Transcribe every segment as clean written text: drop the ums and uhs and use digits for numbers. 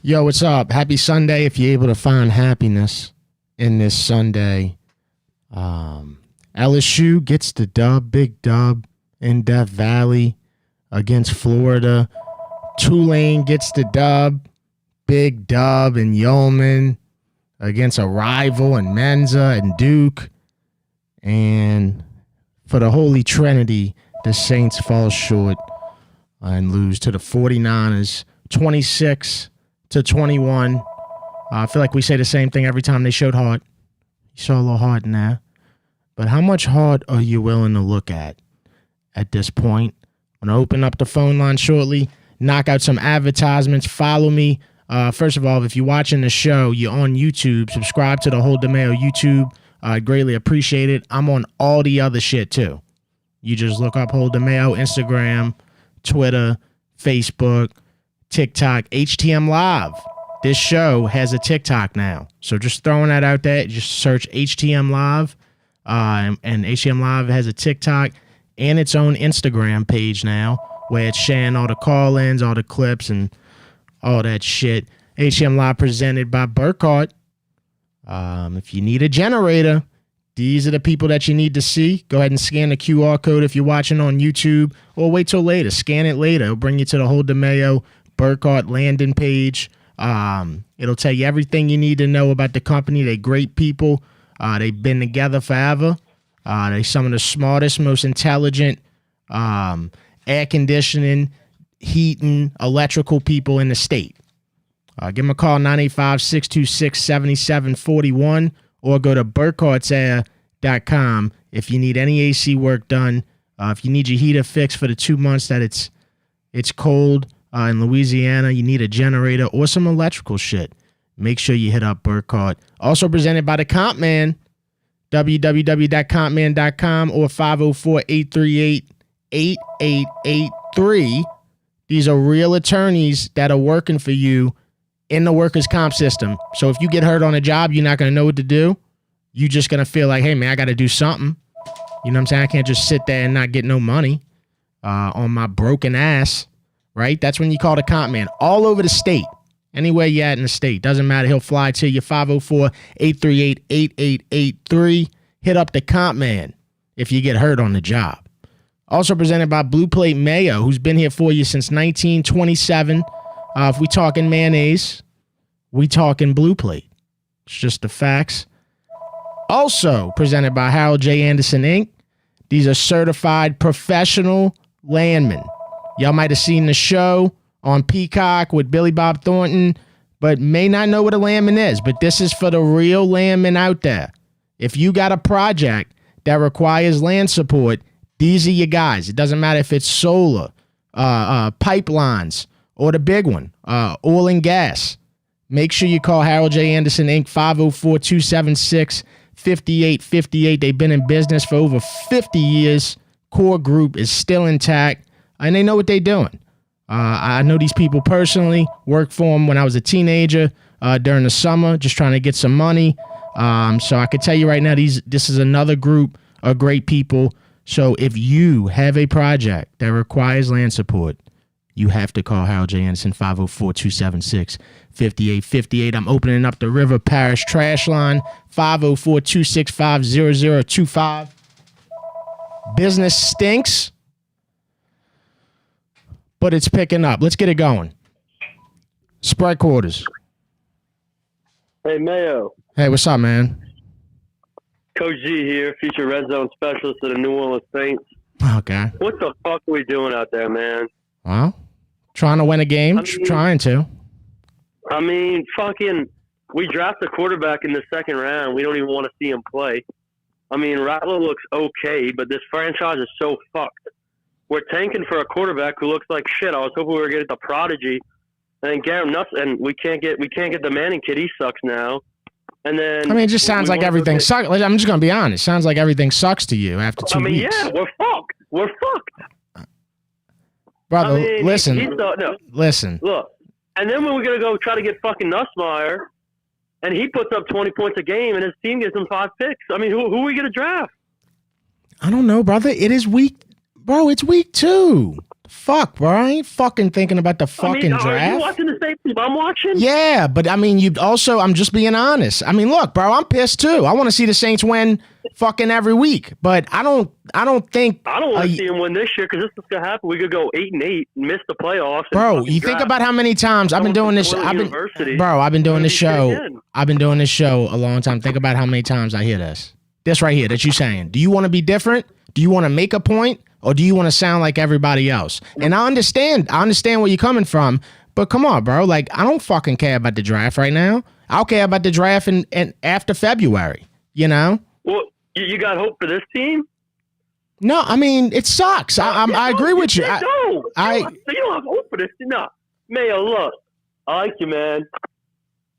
Yo, what's up? Happy Sunday if you're able to find happiness in this Sunday. LSU gets the dub, big dub in Death Valley against Florida. Tulane gets the dub, big dub in Yeoman against a rival in Menza and Duke. And for the Holy Trinity, the Saints fall short and lose to the 49ers 26-21. I feel like we say the same thing every time they showed heart. You saw a little heart in there. But how much heart are you willing to look at this point? I'm going to open up the phone line shortly, knock out some advertisements. Follow me. First of all, if you're watching the show, you're on YouTube, subscribe to the Hobbled Mayo YouTube. I'd greatly appreciate it. I'm on all the other shit, too. You just look up Hobbled Mayo, Instagram, Twitter, Facebook, TikTok, HTM Live. This show has a TikTok now. So just throwing that out there. Just search HTM Live. And HTM Live has a TikTok and its own Instagram page now where it's sharing all the call-ins, all the clips, and all that shit. HTM Live presented by Burkhardt. If you need a generator, these are the people that you need to see. Go ahead and scan the QR code if you're watching on YouTube, or wait till later. Scan it later. It'll bring you to the Hobbled Mayo Burkhardt landing page. It'll tell you everything you need to know about the company. They're great people. They've been together forever. They're some of the smartest, most intelligent air conditioning, heating, electrical people in the state. Give them a call, 985-626-7741, or go to burkhartsair.com if you need any AC work done. If you need your heater fixed for the 2 months that it's cold in Louisiana, you need a generator or some electrical shit, make sure you hit up Burkhardt. Also presented by the Compman, www.compman.com or 504-838-8883. These are real attorneys that are working for you in the workers' comp system. So if you get hurt on a job, you're not going to know what to do. You're just going to feel like, hey, man, I got to do something. You know what I'm saying? I can't just sit there and not get no money on my broken ass, right? That's when you call the comp man. All over the state. Anywhere you're at in the state. Doesn't matter. He'll fly to you. 504-838-8883. Hit up the comp man if you get hurt on the job. Also presented by Plate Mayo, who's been here for you since 1927. If we talking mayonnaise, we talking Blue Plate. It's just the facts. Also presented by Harold J. Anderson, Inc. These are certified professional landmen. Y'all might have seen the show on Peacock with Billy Bob Thornton, but may not know what a landman is. But this is for the real landmen out there. If you got a project that requires land support, these are your guys. It doesn't matter if it's solar, pipelines, or the big one, oil and gas. Make sure you call Harold J. Anderson, Inc., 504-276-5858. They've been in business for over 50 years. Core group is still intact, and they know what they're doing. I know these people personally, worked for them when I was a teenager during the summer, just trying to get some money. So I could tell you right now, this is another group of great people. So if you have a project that requires land support, you have to call Harold J. Anderson, 504-276-5858. I'm opening up the River Parish trash line, 504-265-0025. Business stinks, but it's picking up. Let's get it going. Spread quarters. Hey, Mayo. Hey, what's up, man? Coach G here, future red zone specialist of the New Orleans Saints. Okay. What the fuck are we doing out there, man? Well, trying to win a game. Trying to. I mean, fucking, we draft a quarterback in the second round. We don't even want to see him play. I mean, Rattler looks okay, but this franchise is so fucked. We're tanking for a quarterback who looks like shit. I was hoping we were getting the prodigy, and Garrett Nuts, and we can't get the Manning kid. He sucks now. And then I mean, it just sounds like everything sucks. I'm just gonna be honest. Sounds like everything sucks to you after 2 weeks. Yeah, we're fucked. We're fucked. Brother, listen. Listen. Look, and then when we're gonna go try to get fucking Nussmeier, and he puts up 20 points a game, and his team gets him 5 picks. I mean, who are we gonna draft? I don't know, brother. It is week, bro. It's week 2. The Fuck, bro. I ain't fucking thinking about the fucking Are draft. you watching the same team I'm watching? Yeah, but I mean, I'm just being honest. I mean, look, bro, I'm pissed too. I want to see the Saints win fucking every week, but I don't think. I don't want to see them win this year because this is gonna happen. We could go 8-8 and miss the playoffs. Bro, you think about how many times I've been doing this. I've been doing this show. I've been doing this show a long time. Think about how many times I hear this. This right here that you saying. Do you want to be different? Do you want to make a point? Or do you want to sound like everybody else? And I understand where you're coming from, but come on, bro. Like, I don't fucking care about the draft right now. I'll care about the draft and after February, you know? Well, you got hope for this team? No, I mean, it sucks. I agree with you. You don't have hope for this team. No. Mayo, look, I like you, man.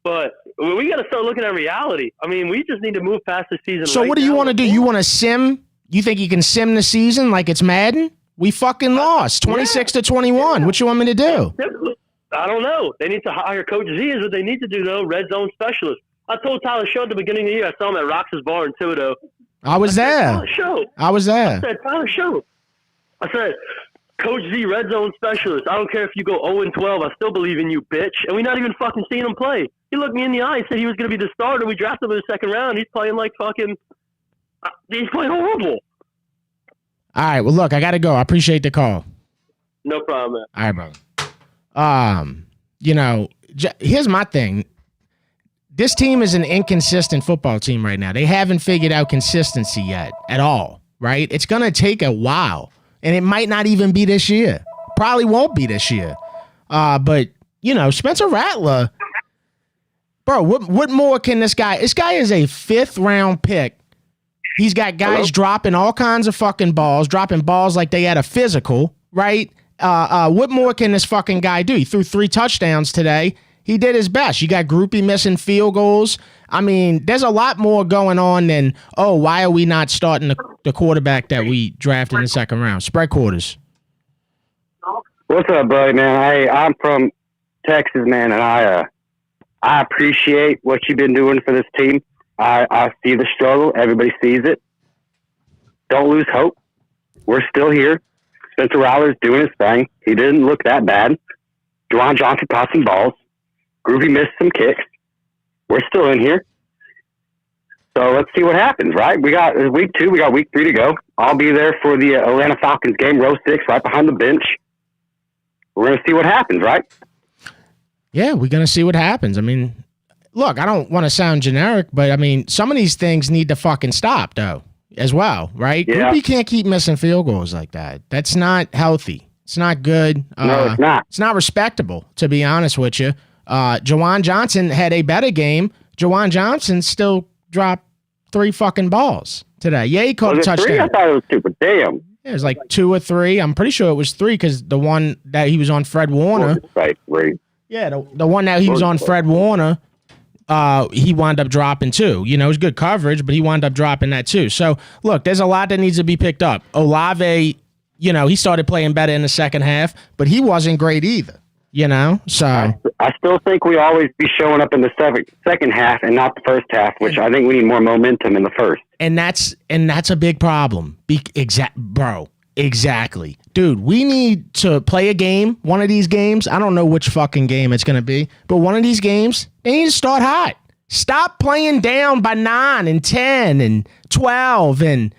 But we got to start looking at reality. I mean, we just need to move past the season. So what do you want to do? You want to sim? You think you can sim the season like it's Madden? We fucking lost 26-21. Yeah. What you want me to do? I don't know. They need to hire Coach Z is what they need to do, though. Red zone specialist. I told Tyler Show at the beginning of the year. I saw him at Rox's Bar in Thibodaux. I was there. I was there. I said, Tyler Show. I said, Coach Z, red zone specialist. I don't care if you go 0-12. I still believe in you, bitch. And we're not even fucking seeing him play. He looked me in the eye and said he was going to be the starter. We drafted him in the second round. He's playing like fucking – he's playing horrible. All right. Well, look, I got to go. I appreciate the call. No problem, man. All right, brother. You know, here's my thing. This team is an inconsistent football team right now. They haven't figured out consistency yet at all, right? It's going to take a while, and it might not even be this year. Probably won't be this year. But, you know, Spencer Rattler, bro, what more can this guy? This guy is a 5th-round pick. He's got guys dropping all kinds of fucking balls, dropping balls like they had a physical, right? What more can this fucking guy do? He threw 3 touchdowns today. He did his best. You got Groupie missing field goals. I mean, there's a lot more going on than, why are we not starting the quarterback that we drafted in the second round? Spread quarters. What's up, buddy, man? I'm from Texas, man, and I appreciate what you've been doing for this team. I see the struggle. Everybody sees it. Don't lose hope. We're still here. Spencer Rattler's doing his thing. He didn't look that bad. Juwan Johnson caught some balls. Groovy missed some kicks. We're still in here. So let's see what happens, right? We got week 2. We got week 3 to go. I'll be there for the Atlanta Falcons game, row 6, right behind the bench. We're going to see what happens, right? Yeah, we're going to see what happens. I mean, look, I don't want to sound generic, but I mean, some of these things need to fucking stop, though, as well, right? Yeah. Groupie can't keep missing field goals like that. That's not healthy. It's not good. No, it's not. It's not respectable, to be honest with you. Juwan Johnson had a better game. Juwan Johnson still dropped 3 fucking balls today. Yeah, he caught a touchdown. 3? I thought it was 2, but damn. It was like 2 or 3. I'm pretty sure it was 3 because the one that he was on Fred Warner. Right, 3. Yeah, the one that he was on Fred Warner, he wound up dropping 2. You know, it was good coverage, but he wound up dropping that too. So, look, there's a lot that needs to be picked up. Olave, you know, he started playing better in the second half, but he wasn't great either, you know? So I still think we always be showing up in the second half and not the first half, which I think we need more momentum in the first. And that's a big problem. Exactly. Dude, we need to play a game, one of these games. I don't know which fucking game it's going to be, but one of these games, they need to start hot. Stop playing down by 9 and 10 and 12. And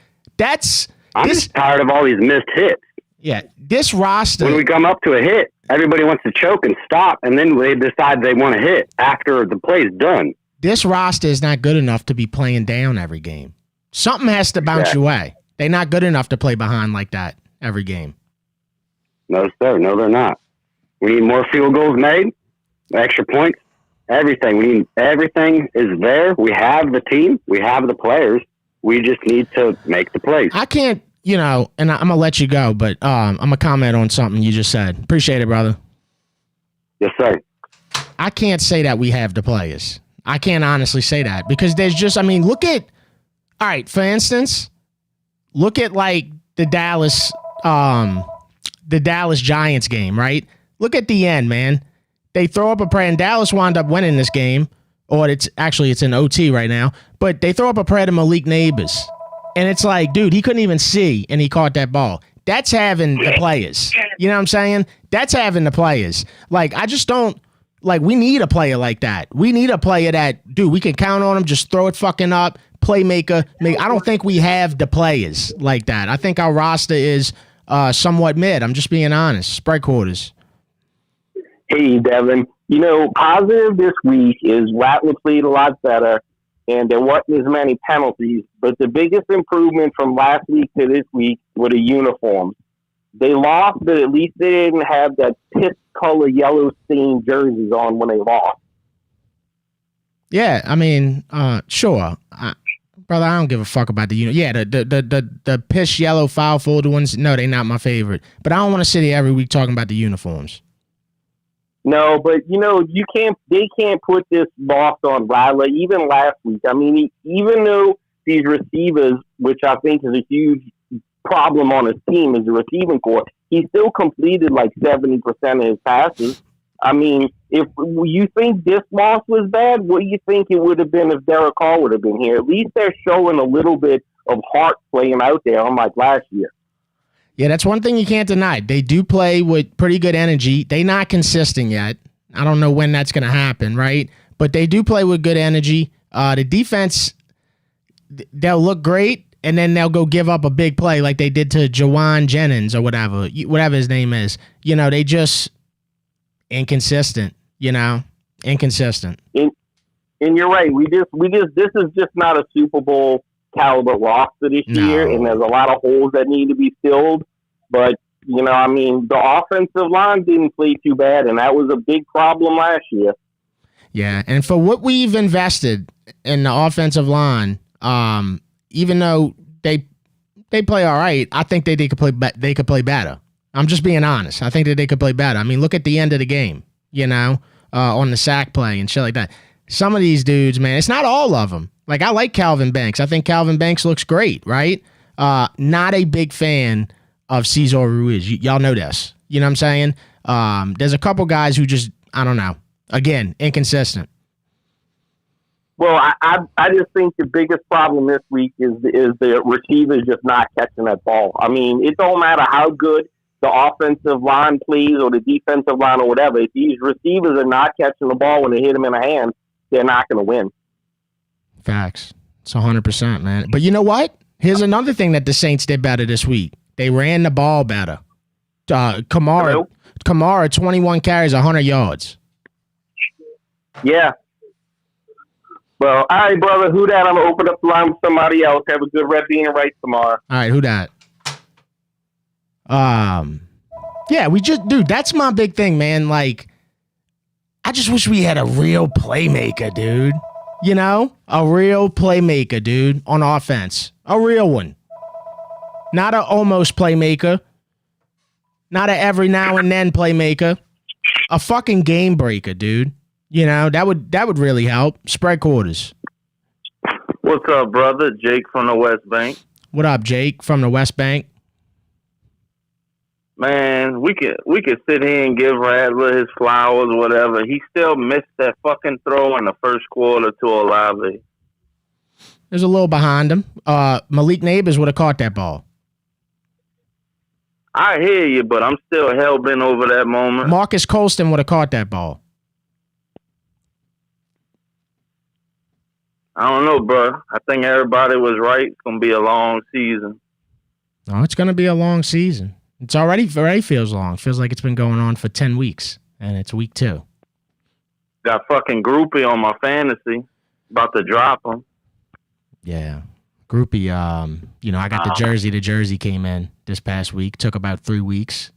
I'm just tired of all these missed hits. Yeah, this roster. When we come up to a hit, everybody wants to choke and stop, and then they decide they want to hit after the play's done. This roster is not good enough to be playing down every game. Something has to bounce your way. They're not good enough to play behind like that every game. No, sir. No, they're not. We need more field goals made, extra points, everything. Everything is there. We have the team. We have the players. We just need to make the plays. I can't, and I'm going to let you go, but I'm going to comment on something you just said. Appreciate it, brother. Yes, sir. I can't say that we have the players. I can't honestly say that because there's just, look at, all right, for instance, look at like the Dallas Giants game, right? Look at the end, man. They throw up a prayer and Dallas wound up winning this game, or it's in OT right now, but they throw up a prayer to Malik Neighbors. And it's like, dude, he couldn't even see, and he caught that ball. that's having the players. You know what I'm saying? That's having the players. Like, I just don't, like, we need a player like that. We need a player that, dude, we can count on him, just throw it fucking up, playmaker. I don't think we have the players like that. I think our roster is somewhat mid. I'm just being honest. Spread quarters. Hey, Devin. Positive this week is Rattler played a lot better, and there wasn't as many penalties. But the biggest improvement from last week to this week were the uniforms. They lost, but at least they didn't have that piss color yellow stained jerseys on when they lost. Yeah, I mean, sure. Brother, I don't give a fuck about the uniform. Yeah, the piss yellow foul folder ones, no, they're not my favorite. But I don't want to sit here every week talking about the uniforms. No, but they can't put this loss on Rattler. Even last week, I mean, even though these receivers, which I think is a huge problem on his team, is the receiving core, he still completed like 70% of his passes. I mean, if you think this loss was bad, what do you think it would have been if Derek Carr would have been here? At least they're showing a little bit of heart playing out there, unlike last year. Yeah, that's one thing you can't deny. They do play with pretty good energy. They're not consistent yet. I don't know when that's going to happen, right? But they do play with good energy. The defense, they'll look great, and then they'll go give up a big play like they did to Jawan Jennings or whatever his name is. They just inconsistent, inconsistent. And you're right. This is just not a Super Bowl caliber roster this year, and there's a lot of holes that need to be filled. But, the offensive line didn't play too bad, and that was a big problem last year. Yeah, and for what we've invested in the offensive line, even though they play all right, I think they could play better. I'm just being honest. I think that they could play better. I mean, look at the end of the game, on the sack play and shit like that. Some of these dudes, man, it's not all of them. Like, I like Calvin Banks. I think Calvin Banks looks great, right? Not a big fan of Cesar Ruiz. Y'all know this. You know what I'm saying? There's a couple guys who just, I don't know. Again, inconsistent. Well, I just think the biggest problem this week is the receivers just not catching that ball. I mean, it don't matter how good the offensive line plays or the defensive line or whatever. If these receivers are not catching the ball when they hit them in the hand, they're not going to win. Facts. It's 100%, man. But you know what? Here's another thing that the Saints did better this week. They ran the ball better. Kamara, 21 carries, 100 yards. Yeah. Well, all right, brother. Who that? I'm going to open up the line with somebody else. Have a good rep being right tomorrow. All right, who that? Yeah, dude, that's my big thing, man. Like, I just wish we had a real playmaker, dude. A real playmaker, dude, on offense. A real one. Not a almost playmaker. Not a every now and then playmaker. A fucking game breaker, dude. That would really help. Spread quarters. What's up, brother? Jake from the West Bank. What up, Jake from the West Bank? Man, we could sit here and give Rattler his flowers or whatever. He still missed that fucking throw in the first quarter to Olave. There's a little behind him. Malik Neighbors would have caught that ball. I hear you, but I'm still hell-bent over that moment. Marcus Colston would have caught that ball. I don't know, bro. I think everybody was right. It's going to be a long season. Oh, it's going to be a long season. It's already feels long. It feels like it's been going on for 10 weeks, and it's week 2. Got fucking Groupie on my fantasy. About to drop him. Yeah. Groupie, I got the jersey. The jersey came in this past week. Took about 3 weeks.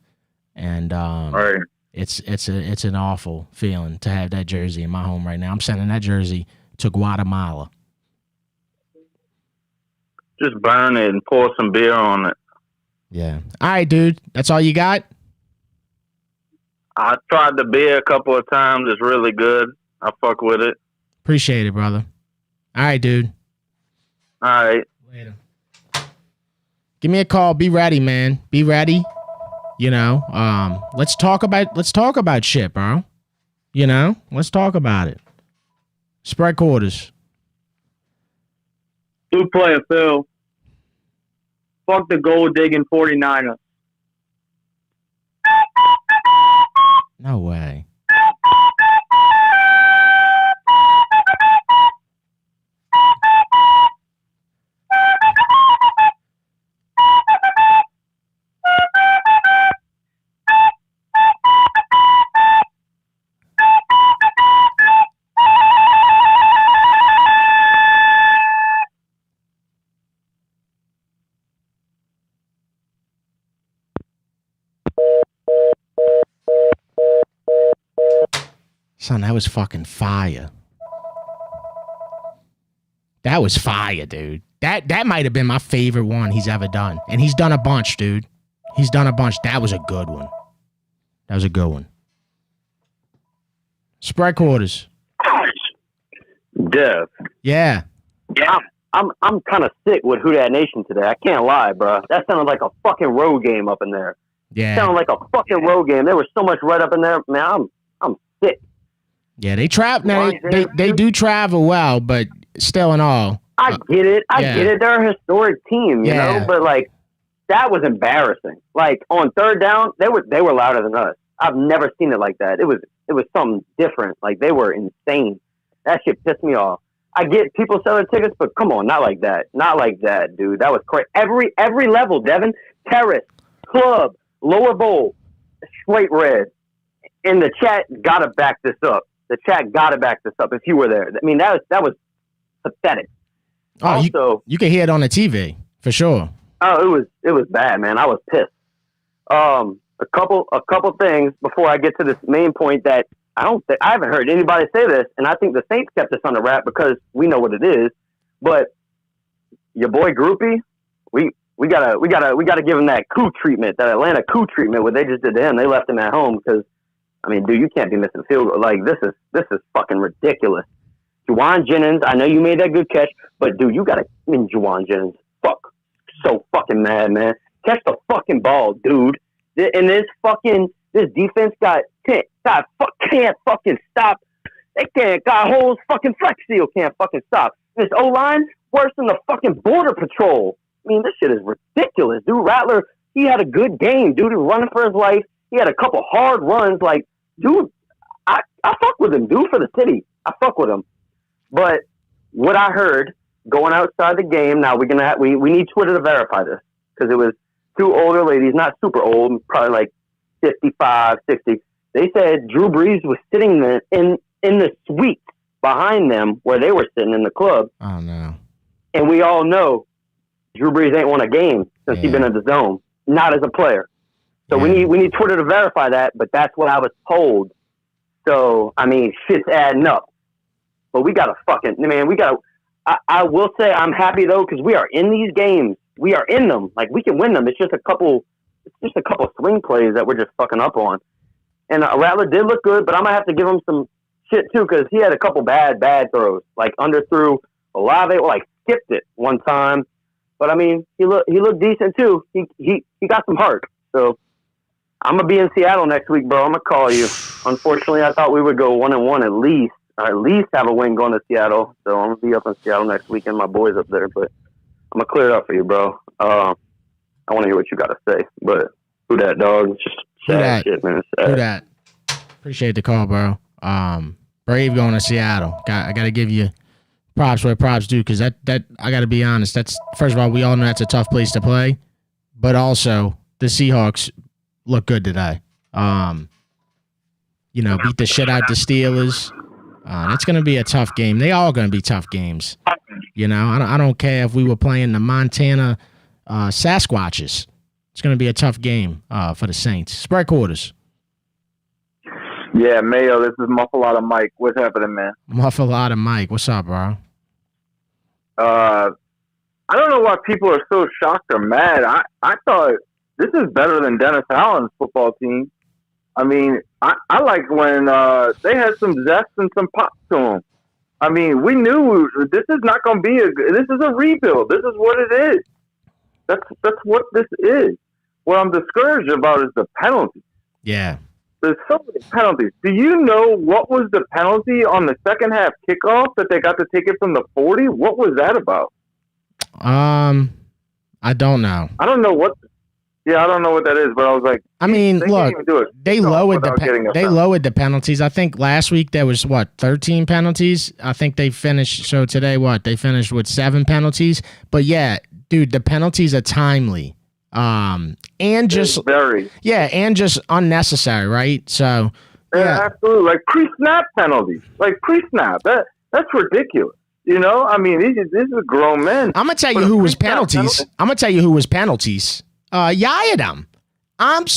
And right. It's an awful feeling to have that jersey in my home right now. I'm sending that jersey to Guatemala. Just burn it and pour some beer on it. Yeah. All right, dude. That's all you got? I tried the beer a couple of times. It's really good. I fuck with it. Appreciate it, brother. All right, dude. All right. Later. Give me a call. Be ready, man. Be ready. Let's talk about shit, bro. Let's talk about it. Spread quarters. Good player, Phil. Fuck the gold digging 49ers. No way. Son, that was fucking fire. That was fire, dude. That might have been my favorite one he's ever done. And he's done a bunch, dude. He's done a bunch. That was a good one. That was a good one. Spread quarters. Dev. Yeah. Yeah. I'm kind of sick with Who Dat Nation today. I can't lie, bro. That sounded like a fucking road game up in there. Yeah. Sounded like a fucking road game. There was so much right up in there. Man, I'm sick. Yeah, they travel. Now they do travel well, but still in all. I get it. I get it. They're a historic team, you know. But like, that was embarrassing. Like on third down, they were louder than us. I've never seen it like that. It was something different. Like they were insane. That shit pissed me off. I get people selling tickets, but come on, not like that. Not like that, dude. That was crazy. Every level, Devin, terrace, club, lower bowl, straight red. And the chat gotta back this up. The chat gotta back this up if you were there. I mean, that was pathetic. Oh, also, you can hear it on the TV for sure. Oh, it was bad, man. I was pissed. A couple things before I get to this main point that I haven't heard anybody say this, and I think the Saints kept this on the wrap because we know what it is. But your boy Groupie, we gotta give him that coup treatment, that Atlanta coup treatment, what they just did to him. They left him at home because, I mean, dude, you can't be missing field goal. Like this is fucking ridiculous. Juwan Jennings, I know you made that good catch, but dude, Juwan Jennings, so fucking mad, man. Catch the fucking ball, dude. And this defense can't fucking stop. They can't. Got holes. Fucking Flex Seal can't fucking stop. This O-line worse than the fucking Border Patrol. I mean, this shit is ridiculous, dude. Rattler, he had a good game, dude. He was running for his life. He had a couple hard runs. Like, dude, I fuck with him, dude, for the city. I fuck with him. But what I heard going outside the game, now we need Twitter to verify this because it was two older ladies, not super old, probably like 55, 60. They said Drew Brees was sitting in the suite behind them where they were sitting in the club. Oh no! And we all know Drew Brees ain't won a game since he's been in the zone, not as a player. So we need Twitter to verify that, but that's what I was told. So I mean, shit's adding up. But we gotta I will say I'm happy though because we are in these games. We are in them. Like we can win them. It's just a couple swing plays that we're just fucking up on. And Rattler did look good, but I'm gonna have to give him some shit too because he had a couple bad throws. Like underthrew Olave, or like skipped it one time. But I mean, he looked decent too. He got some heart. So I'm gonna be in Seattle next week, bro. I'm gonna call you. Unfortunately, I thought we would go 1-1 at least have a win going to Seattle. So I'm gonna be up in Seattle next weekend. My boys up there, but I'm gonna clear it up for you, bro. I want to hear what you got to say. But who that, dog? It's just sad shit, man. It's sad. Who that? Appreciate the call, bro. Brave going to Seattle. I got to give you props where props due because that I got to be honest. That's first of all, we all know that's a tough place to play, but also the Seahawks look good today. Beat the shit out the Steelers. It's going to be a tough game. They all going to be tough games. I don't care if we were playing the Montana Sasquatches. It's going to be a tough game for the Saints. Spread quarters. Yeah, Mayo, this is Muffalata Mike. What's happening, man? Muffalata Mike. What's up, bro? I don't know why people are so shocked or mad. I thought this is better than Dennis Allen's football team. I mean, I like when they had some zest and some pop to them. I mean, we knew this is not going to be this is a rebuild. This is what it is. That's what this is. What I'm discouraged about is the penalty. Yeah. There's so many penalties. Do you know what was the penalty on the second half kickoff that they got to take it from the 40? What was that about? I don't know. I don't know what. Yeah, I don't know what that is, but I was like, I mean, they look, can't even do it. they lowered the they lowered the penalties. I think last week there was 13 penalties. I think they finished. So today, they finished with 7 penalties. But yeah, dude, the penalties are timely. And just and just unnecessary, right? So yeah, absolutely. Like pre-snap penalties, like pre-snap. That's ridiculous. You know, I mean, these are grown men. I'm gonna tell you who was penalties. I'm gonna tell you who was penalties. Yayadam. I am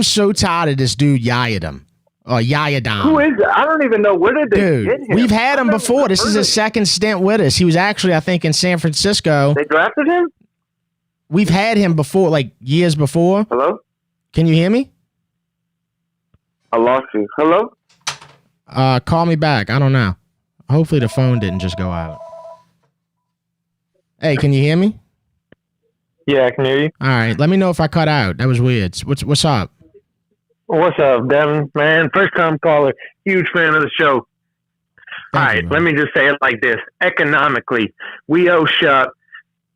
so tired of this dude Yayadam. Yayadam. Who is it? I don't even know. Where did they get him? We've had him before. This is his second stint with us. He was actually, I think, in San Francisco. They drafted him? We've had him before, like years before. Hello? Can you hear me? I lost you. Hello? Call me back. I don't know. Hopefully the phone didn't just go out. Hey, can you hear me? Yeah, I can hear you. All right. Let me know if I cut out. That was weird. What's up? What's up, Devin? Man, first time caller. Huge fan of the show. Thank All right, you, let me just say it like this. Economically, we owe Shuck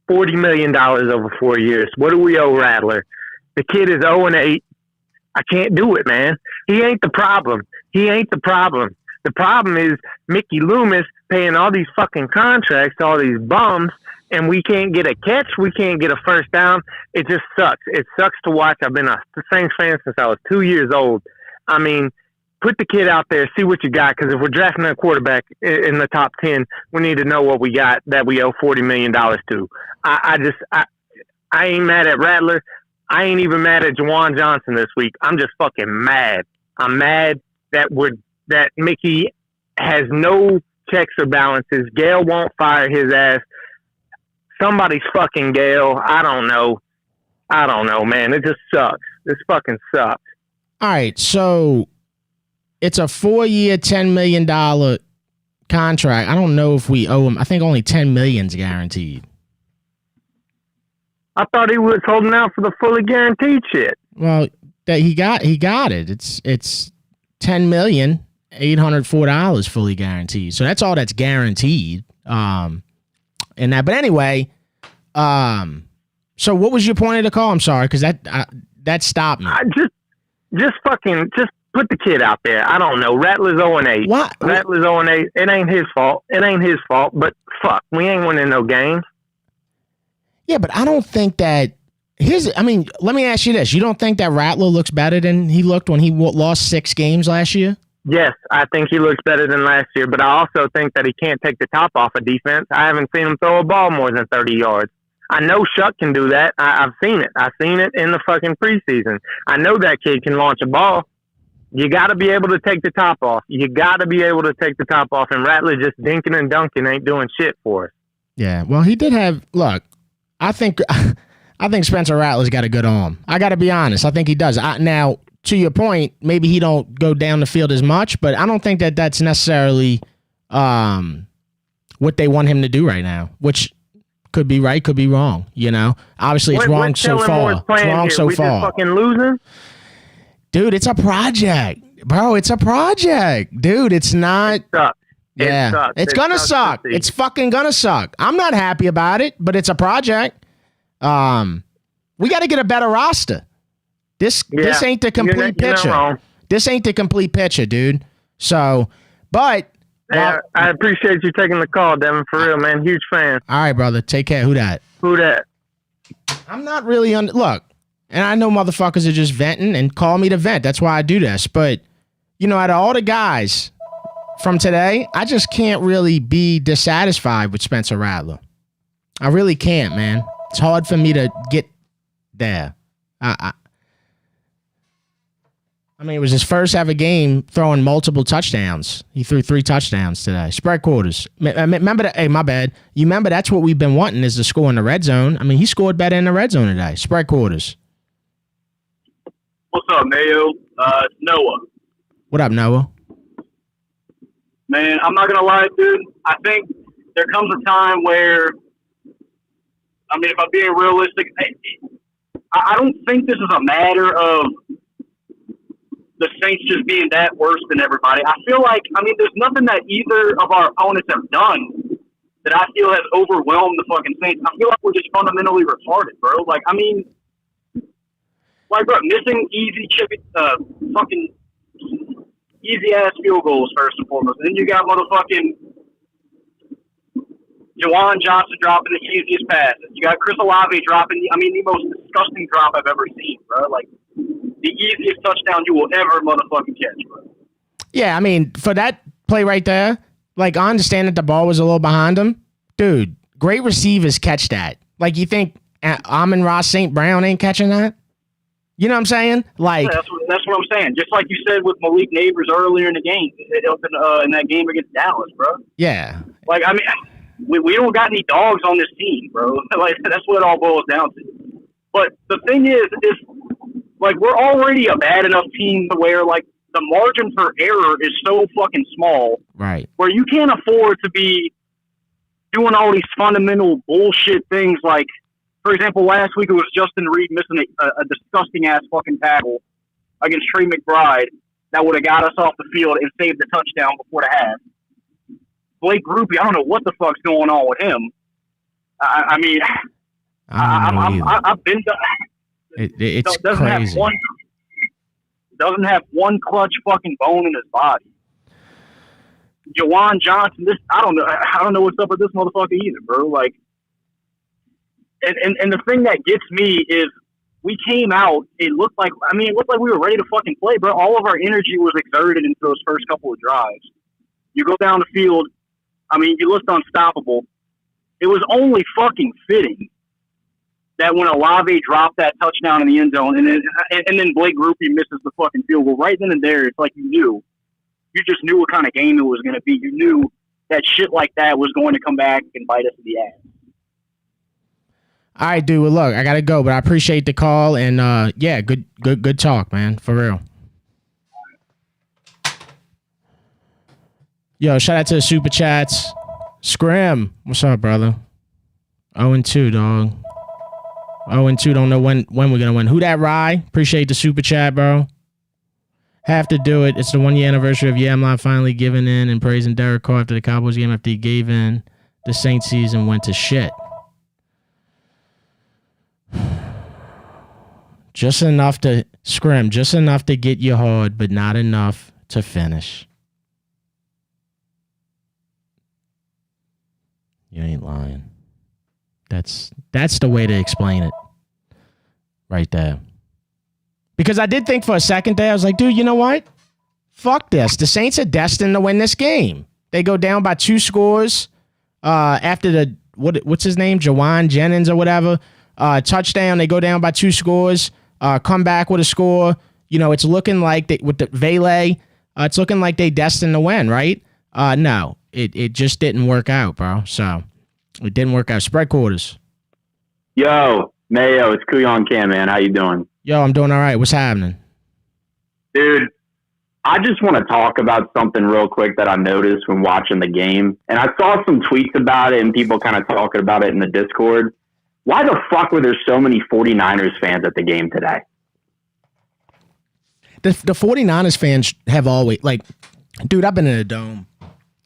$40 million over 4 years. What do we owe Rattler? The kid is 0-8. I can't do it, man. He ain't the problem. The problem is Mickey Loomis paying all these fucking contracts to all these bums, and we can't get a catch. We can't get a first down. It just sucks. It sucks to watch. I've been a Saints fan since I was 2 years old. I mean, put the kid out there, see what you got, because if we're drafting a quarterback in the top 10, we need to know what we got that we owe $40 million to. I ain't mad at Rattler. I ain't even mad at Juwan Johnson this week. I'm just fucking mad. I'm mad that Mickey has no checks or balances. Gale won't fire his ass. Somebody's fucking Gale. I don't know, man. It just sucks. This fucking sucks. All right, so it's a 4-year, $10 million contract. I don't know if we owe him. I think only $10 million's guaranteed. I thought he was holding out for the fully guaranteed shit. Well, that he got it. It's $10,804 fully guaranteed. So that's all that's guaranteed. And that. But anyway, so what was your point of the call? I'm sorry, because that stopped me. Just put the kid out there. I don't know. Rattler's 0-8. What? Rattler's 0-8. It ain't his fault. But fuck, we ain't winning no games. Yeah, but I don't think that. Let me ask you this: you don't think that Rattler looks better than he looked when he lost 6 games last year? Yes, I think he looks better than last year, but I also think that he can't take the top off of defense. I haven't seen him throw a ball more than 30 yards. I know Shuck can do that. I've seen it. I've seen it in the fucking preseason. I know that kid can launch a ball. You got to be able to take the top off. And Rattler just dinking and dunking ain't doing shit for us. Yeah, well, he did have. Look, I think Spencer Rattler's got a good arm. I got to be honest. I think he does. Now, to your point, maybe he don't go down the field as much, but I don't think that that's necessarily what they want him to do right now, which could be right, could be wrong. You know, obviously it's wrong so far. It's wrong so far. Just fucking losing? Dude, it's a project. Bro, it's a project. Dude, it's not. It sucks. Yeah, it sucks. It's gonna suck. It's fucking gonna suck. I'm not happy about it, but it's a project. We got to get a better roster. This ain't the complete picture. This ain't the complete picture, dude. So, but I appreciate you taking the call, Devin. For real, man. Huge fan. All right, brother. Take care. Who that? I'm not really look, and I know motherfuckers are just venting and call me to vent. That's why I do this. But you know, out of all the guys from today, I just can't really be dissatisfied with Spencer Rattler. I really can't, man. It's hard for me to get there. I mean, it was his first ever game throwing multiple touchdowns. He threw 3 touchdowns today. Spread quarters. Remember that? Hey, my bad. You remember that's what we've been wanting is to score in the red zone. I mean, he scored better in the red zone today. Spread quarters. What's up, Mayo? Noah. What up, Noah? Man, I'm not going to lie, dude. I think there comes a time where, I mean, if I'm being realistic, I don't think this is a matter of the Saints just being that worse than everybody. I feel like, I mean, there's nothing that either of our opponents have done that I feel has overwhelmed the fucking Saints. I feel like we're just fundamentally retarded, bro. Like, I mean, like, bro, missing fucking easy ass field goals first and foremost. And then you got motherfucking Juwan Johnson dropping the easiest passes. You got Chris Olave dropping the most disgusting drop I've ever seen, bro. Like, the easiest touchdown you will ever motherfucking catch, bro. Yeah, I mean, for that play right there, like, I understand that the ball was a little behind him. Dude, great receivers catch that. Like, you think Amon-Ra St. Brown ain't catching that? You know what I'm saying? Like, yeah, that's what I'm saying. Just like you said with Malik Neighbors earlier in the game, in that game against Dallas, bro. Yeah. Like, I mean, we don't got any dogs on this team, bro. Like, that's what it all boils down to. But the thing is, like, we're already a bad enough team to where, like, the margin for error is so fucking small. Right. Where you can't afford to be doing all these fundamental bullshit things. Like, for example, last week it was Justin Reed missing a disgusting ass fucking tackle against Trey McBride that would have got us off the field and saved the touchdown before the half. Blake Groupie, I don't know what the fuck's going on with him. I mean, I've been. It's doesn't crazy. Doesn't have one clutch fucking bone in his body. Juwan Johnson, I don't know what's up with this motherfucker either, bro. Like, and the thing that gets me is we came out. It looked like we were ready to fucking play, bro. All of our energy was exerted into those first couple of drives. You go down the field. I mean, you looked unstoppable. It was only fucking fitting that when Olave dropped that touchdown in the end zone, and then Blake Groupie misses the fucking field goal right then and there, it's like you just knew what kind of game it was going to be. You knew that shit like that was going to come back and bite us in the ass. All right, dude. Well, look, I gotta go, but I appreciate the call, and yeah, good talk, man, for real. Yo, shout out to the super chats. Scrim, what's up, brother? 0-2, dog. 0-2, don't know when we're gonna win. Who that Rye? Appreciate the super chat, bro. Have to do it. It's the 1 year anniversary of I'm Not finally giving in and praising Derek Carr after the Cowboys game after he gave in. The Saints season went to shit. Just enough to scrim, just enough to get you hard, but not enough to finish. You ain't lying. That's the way to explain it. Right there. Because I did think for a second there, I was like, dude, you know what? Fuck this. The Saints are destined to win this game. They go down by 2 scores after the, what's his name? Jawan Jennings or whatever. Touchdown. They go down by 2 scores. Come back with a score. You know, it's looking like with the Vele, it's looking like they destined to win, right? No, it just didn't work out, bro. So it didn't work out. Spread quarters. Yo, Mayo, it's Kuyon Cam, man. How you doing? Yo, I'm doing all right. What's happening? Dude, I just want to talk about something real quick that I noticed when watching the game. And I saw some tweets about it and people kind of talking about it in the Discord. Why the fuck were there so many 49ers fans at the game today? The 49ers fans have always, like, dude, I've been in a dome,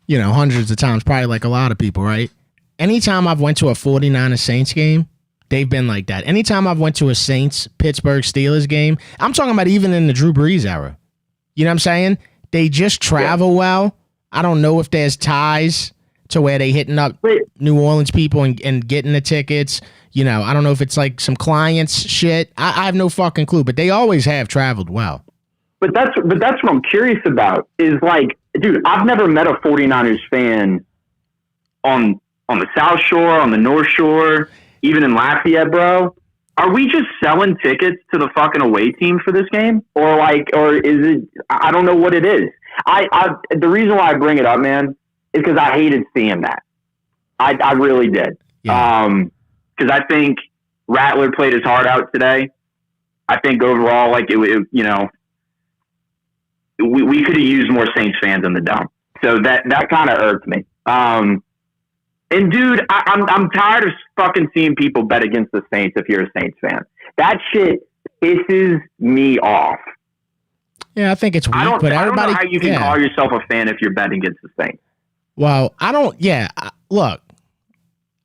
you know, hundreds of times, probably like a lot of people, right? Anytime I've went to a 49ers Saints game, they've been like that. Anytime I've went to a Saints Pittsburgh Steelers game, I'm talking about even in the Drew Brees era. You know what I'm saying? They just travel well. I don't know if there's ties to where they hitting up New Orleans people and getting the tickets. You know, I don't know if it's like some clients shit. I have no fucking clue, but they always have traveled well. But that's what I'm curious about is like, dude, I've never met a 49ers fan on the South Shore, on the North Shore, even in Lafayette, bro. Are we just selling tickets to the fucking away team for this game? Or is it, I don't know what it is. The reason why I bring it up, man, is because I hated seeing that. I really did. Yeah. Because I think Rattler played his heart out today. I think overall, like, it you know, we could have used more Saints fans in the dome. So that kind of irked me. And dude, I'm tired of fucking seeing people bet against the Saints if you're a Saints fan. That shit pisses me off. Yeah, I think it's weak, but everybody. I don't know how you can call yourself a fan if you're betting against the Saints. Well, I don't. Yeah, look,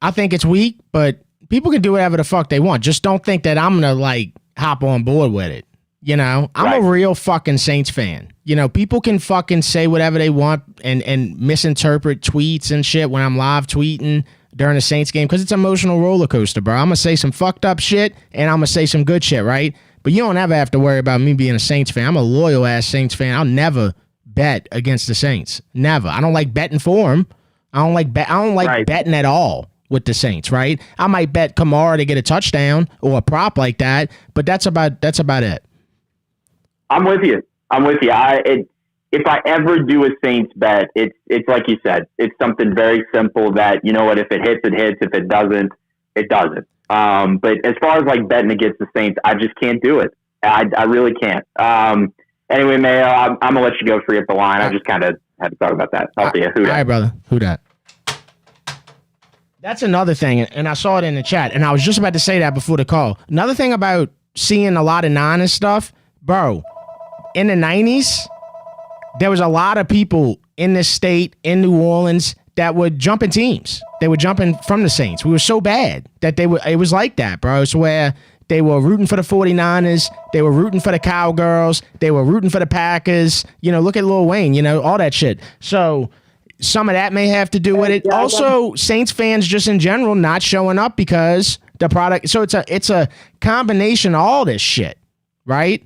I think it's weak, but people can do whatever the fuck they want. Just don't think that I'm gonna like hop on board with it. You know, I'm a real fucking Saints fan. You know, people can fucking say whatever they want and misinterpret tweets and shit when I'm live tweeting during a Saints game because it's an emotional roller coaster, bro. I'm gonna say some fucked up shit and I'm gonna say some good shit, right? But you don't ever have to worry about me being a Saints fan. I'm a loyal ass Saints fan. I'll never bet against the Saints. Never. I don't like betting for them. I don't like betting at all with the Saints, right? I might bet Kamara to get a touchdown or a prop like that, but that's about it. I'm with you. If I ever do a Saints bet, it's like you said, it's something very simple that, you know what, if it hits, it hits. If it doesn't, it doesn't. But as far as like betting against the Saints, I just can't do it. I really can't. Anyway, Mayo, I'm going to let you go free at the line. I just kind of had to talk about that. I'll see you. Who dat? All right, brother. Who dat? That's another thing, and I saw it in the chat, and I was just about to say that before the call. Another thing about seeing a lot of Niners stuff, bro, in the 90s, there was a lot of people in this state, in New Orleans, that would jump in teams. They were jumping from the Saints. We were so bad that it was like that, bro. It's where they were rooting for the 49ers. They were rooting for the Cowgirls. They were rooting for the Packers. You know, look at Lil Wayne, you know, all that shit. So some of that may have to do with it. Also, Saints fans just in general not showing up because the product. So it's a combination of all this shit, right?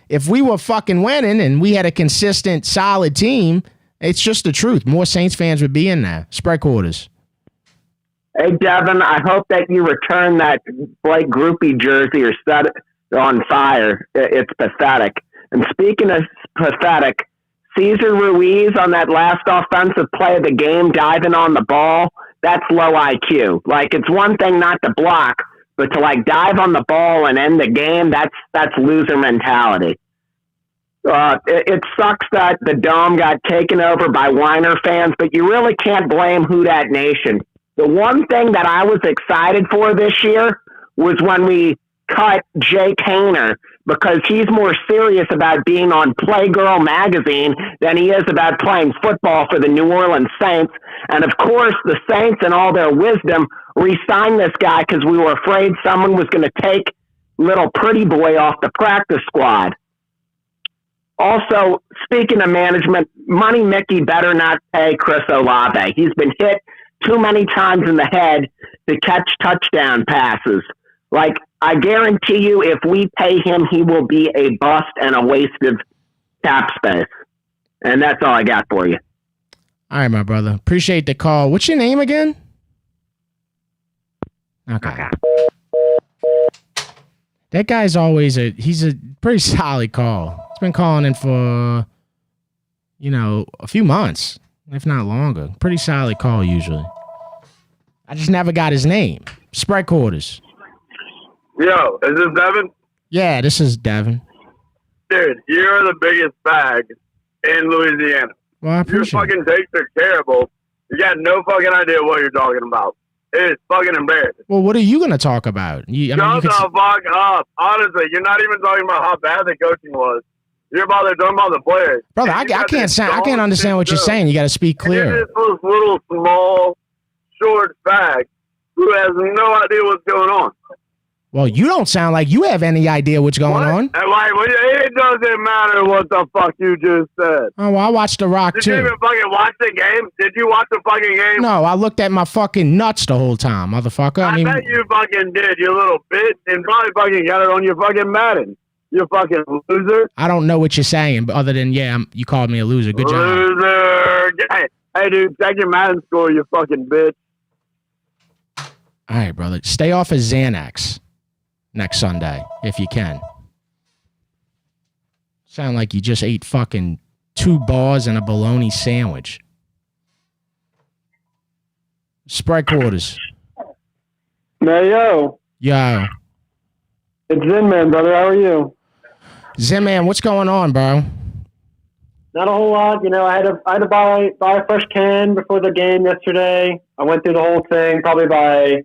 If we were fucking winning and we had a consistent, solid team, it's just the truth. More Saints fans would be in there. Spread quarters. Hey, Devin, I hope that you return that Blake Groupie jersey or set it on fire. It's pathetic. And speaking of pathetic, Cesar Ruiz on that last offensive play of the game, diving on the ball, that's low IQ. Like, it's one thing not to block, but to, like, dive on the ball and end the game, that's loser mentality. It sucks that the Dome got taken over by whiner fans, but you really can't blame Who Dat Nation. The one thing that I was excited for this year was when we cut Jake Hayner, because he's more serious about being on Playgirl magazine than he is about playing football for the New Orleans Saints. And of course, the Saints, in all their wisdom, re-signed this guy because we were afraid someone was going to take little pretty boy off the practice squad. Also, speaking of management, Money Mickey better not pay Chris Olave. He's been hit too many times in the head to catch touchdown passes. Like, I guarantee you, if we pay him, he will be a bust and a waste of cap space. And that's all I got for you. All right, my brother. Appreciate the call. What's your name again? Okay. That guy's he's a pretty solid call. He's been calling in for, a few months, if not longer. Pretty solid call usually. I just never got his name. Spread quarters. Yo, is this Devin? Yeah, this is Devin. Dude, you're the biggest bag in Louisiana. Well, I Your appreciate fucking takes are terrible. You got no fucking idea what you're talking about. It's fucking embarrassing. Well, what are you going to talk about? Shut the fuck up. Honestly, you're not even talking about how bad the coaching was. You're talking about the players. Brother, I can't understand what you're saying. You got to speak clear. This little small, short bag who has no idea what's going on. Well, you don't sound like you have any idea what's going on. It doesn't matter what the fuck you just said. Oh, well, I watched The Rock, too. Did you even fucking watch the game? Did you watch the fucking game? No, I looked at my fucking nuts the whole time, motherfucker. I bet you fucking did, you little bitch, and probably fucking got it on your fucking Madden. You fucking loser. I don't know what you're saying, but other than, you called me a loser. Good job. Loser. Hey, dude, check your Madden score, you fucking bitch. All right, brother. Stay off of Xanax next Sunday, if you can. Sound like you just ate fucking 2 bars and a bologna sandwich. Spread quarters. Mayo. Yo. It's Zinman, brother. How are you? Zinman, what's going on, bro? Not a whole lot. I had to buy a fresh can before the game yesterday. I went through the whole thing probably by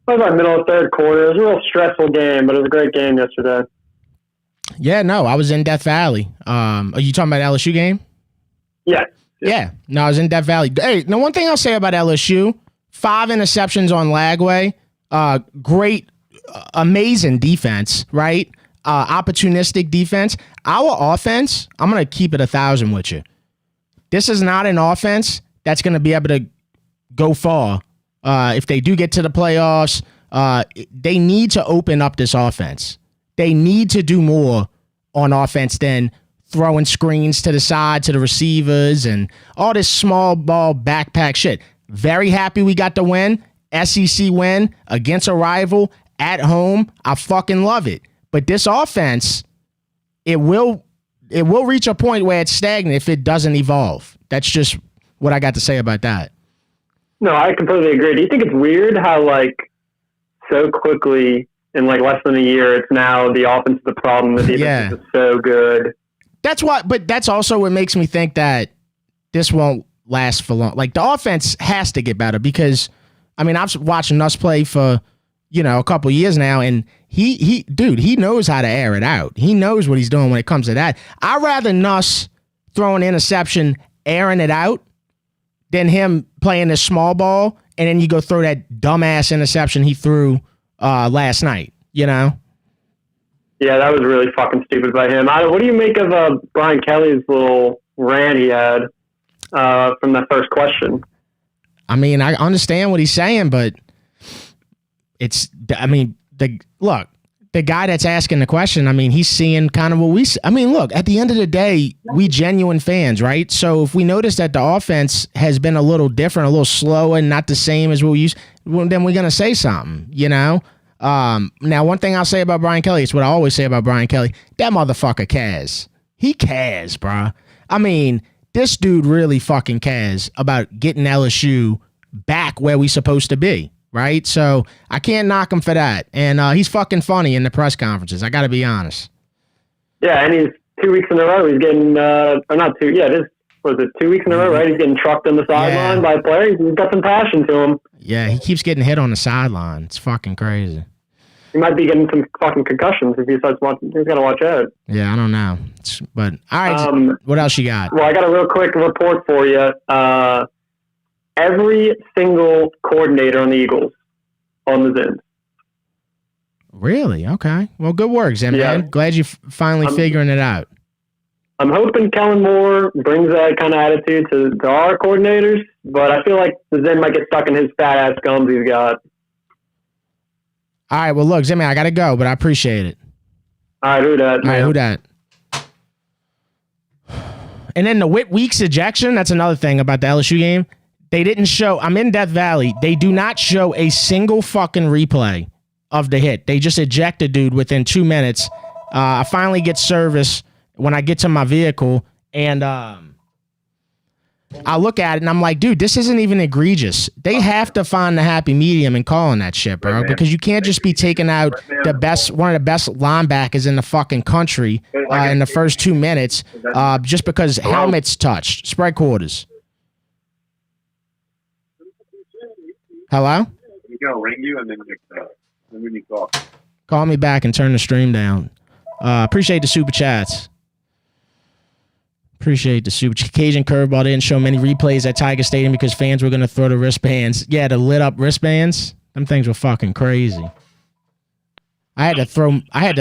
middle of third quarter. It was a real stressful game, but it was a great game yesterday. Yeah, no, I was in Death Valley. Are you talking about LSU game? Yeah. Yeah. No, I was in Death Valley. Hey, now one thing I'll say about LSU, 5 interceptions on Lagway. Great, amazing defense, right? Opportunistic defense. Our offense, I'm going to keep it 1,000 with you. This is not an offense that's going to be able to go far. If they do get to the playoffs, they need to open up this offense. They need to do more on offense than throwing screens to the side to the receivers and all this small ball backpack shit. Very happy we got the win. SEC win against a rival at home. I fucking love it. But this offense, it will reach a point where it's stagnant if it doesn't evolve. That's just what I got to say about that. No, I completely agree. Do you think it's weird how, like, so quickly in, like, less than a year, it's now the offense is the problem, the defense is so good? That's why, but that's also what makes me think that this won't last for long. Like, the offense has to get better because, I mean, I've watching us play for, a couple years now, and he knows how to air it out. He knows what he's doing when it comes to that. I'd rather Nuss throw an interception, airing it out, than him playing this small ball, and then you go throw that dumbass interception he threw last night, Yeah, that was really fucking stupid by him. What do you make of Brian Kelly's little rant he had from that first question? I mean, I understand what he's saying, but the guy that's asking the question, I mean, he's seeing kind of what we see. I mean, look, at the end of the day, we genuine fans, right? So if we notice that the offense has been a little different, a little slower, and not the same as what we used, well, then we're going to say something, Now, one thing I'll say about Brian Kelly, it's what I always say about Brian Kelly, that motherfucker cares. He cares, bruh. I mean, this dude really fucking cares about getting LSU back where we supposed to be, right? So I can't knock him for that. And he's fucking funny in the press conferences. I got to be honest. Yeah, and he's 2 weeks in a row. He's getting, or not two, yeah, it is, was it 2 weeks in a row, right? He's getting trucked on the sideline by a player. He's got some passion to him. Yeah, he keeps getting hit on the sideline. It's fucking crazy. He might be getting some fucking concussions if he starts watching. He's got to watch out. Yeah, I don't know. But, all right, what else you got? Well, I got a real quick report for you. Every single coordinator on the Eagles on the Zins. Really? Okay. Well, good work, Zim, man. Glad you're finally figuring it out. I'm hoping Kellen Moore brings that kind of attitude to our coordinators, but I feel like the Zin might get stuck in his fat-ass gums he's got. All right, well, look, Zimmy, I got to go, but I appreciate it. All right, who dat? All right, who dat? And then the Whit Weeks ejection, that's another thing about the LSU game. They didn't show, I'm in Death Valley, they do not show a single fucking replay of the hit. They just eject the dude within 2 minutes. I finally get service when I get to my vehicle, and I look at it, and I'm like, dude, this isn't even egregious. They have to find the happy medium in calling that shit, bro, because you can't just be taking out one of the best linebackers in the fucking country in the first 2 minutes just because helmets touched. Spread quarters. Hello? He's going to ring you, and then when you call. Call me back and turn the stream down. Appreciate the super chats. Appreciate the super Cajun curveball. They didn't show many replays at Tiger Stadium because fans were going to throw the wristbands. Yeah, the lit up wristbands. Them things were fucking crazy. I had to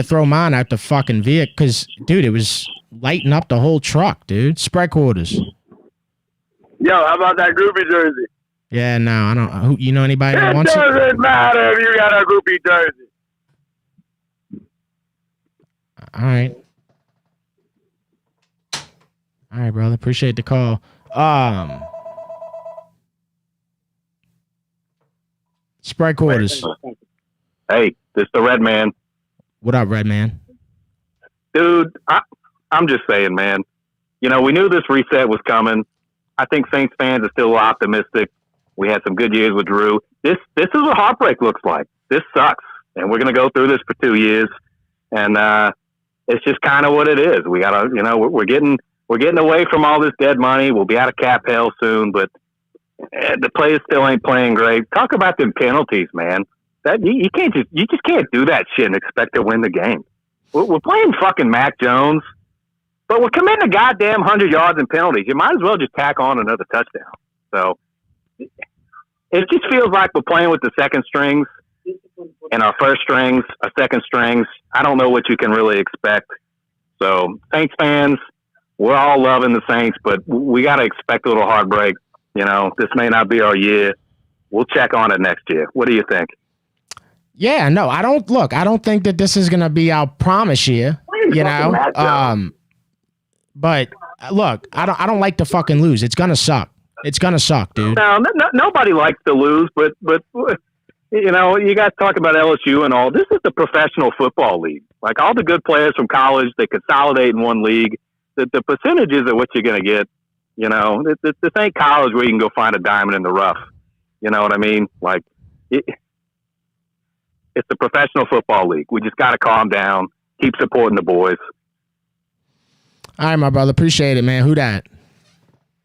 throw mine out the fucking vehicle because, dude, it was lighting up the whole truck, dude. Spread quarters. Yo, how about that groupie jersey? Yeah, no, I don't. You know anybody that wants it? it? It doesn't matter if you got a groupie jersey. All right. All right, brother. Appreciate the call. Spread quarters. Hey, this the Red Man. What up, Red Man? Dude, I'm just saying, man. We knew this reset was coming. I think Saints fans are still optimistic. We had some good years with Drew. This is what heartbreak looks like. This sucks, and we're going to go through this for 2 years, and it's just kind of what it is. We got to, we're getting away from all this dead money. We'll be out of cap hell soon, but the players still ain't playing great. Talk about them penalties, man. That you just can't do that shit and expect to win the game. We're playing fucking Mac Jones, but we're committing a goddamn 100 yards in penalties. You might as well just tack on another touchdown. So it just feels like we're playing with the second strings and our first strings, our second strings. I don't know what you can really expect. So Saints fans, we're all loving the Saints, but we got to expect a little heartbreak. You know, this may not be our year. We'll check on it next year. What do you think? Yeah, no, I don't think that this is going to be our promise year, you know? But look, I don't like to fucking lose. It's going to suck. It's going to suck, dude. No, nobody likes to lose, but you know, you guys talk about LSU and all. This is the professional football league. Like, all the good players from college, they consolidate in one league. The percentages of what you're going to get, you know, this ain't college where you can go find a diamond in the rough. You know what I mean? Like, it's the professional football league. We just got to calm down, keep supporting the boys. All right, my brother. Appreciate it, man. Who dat?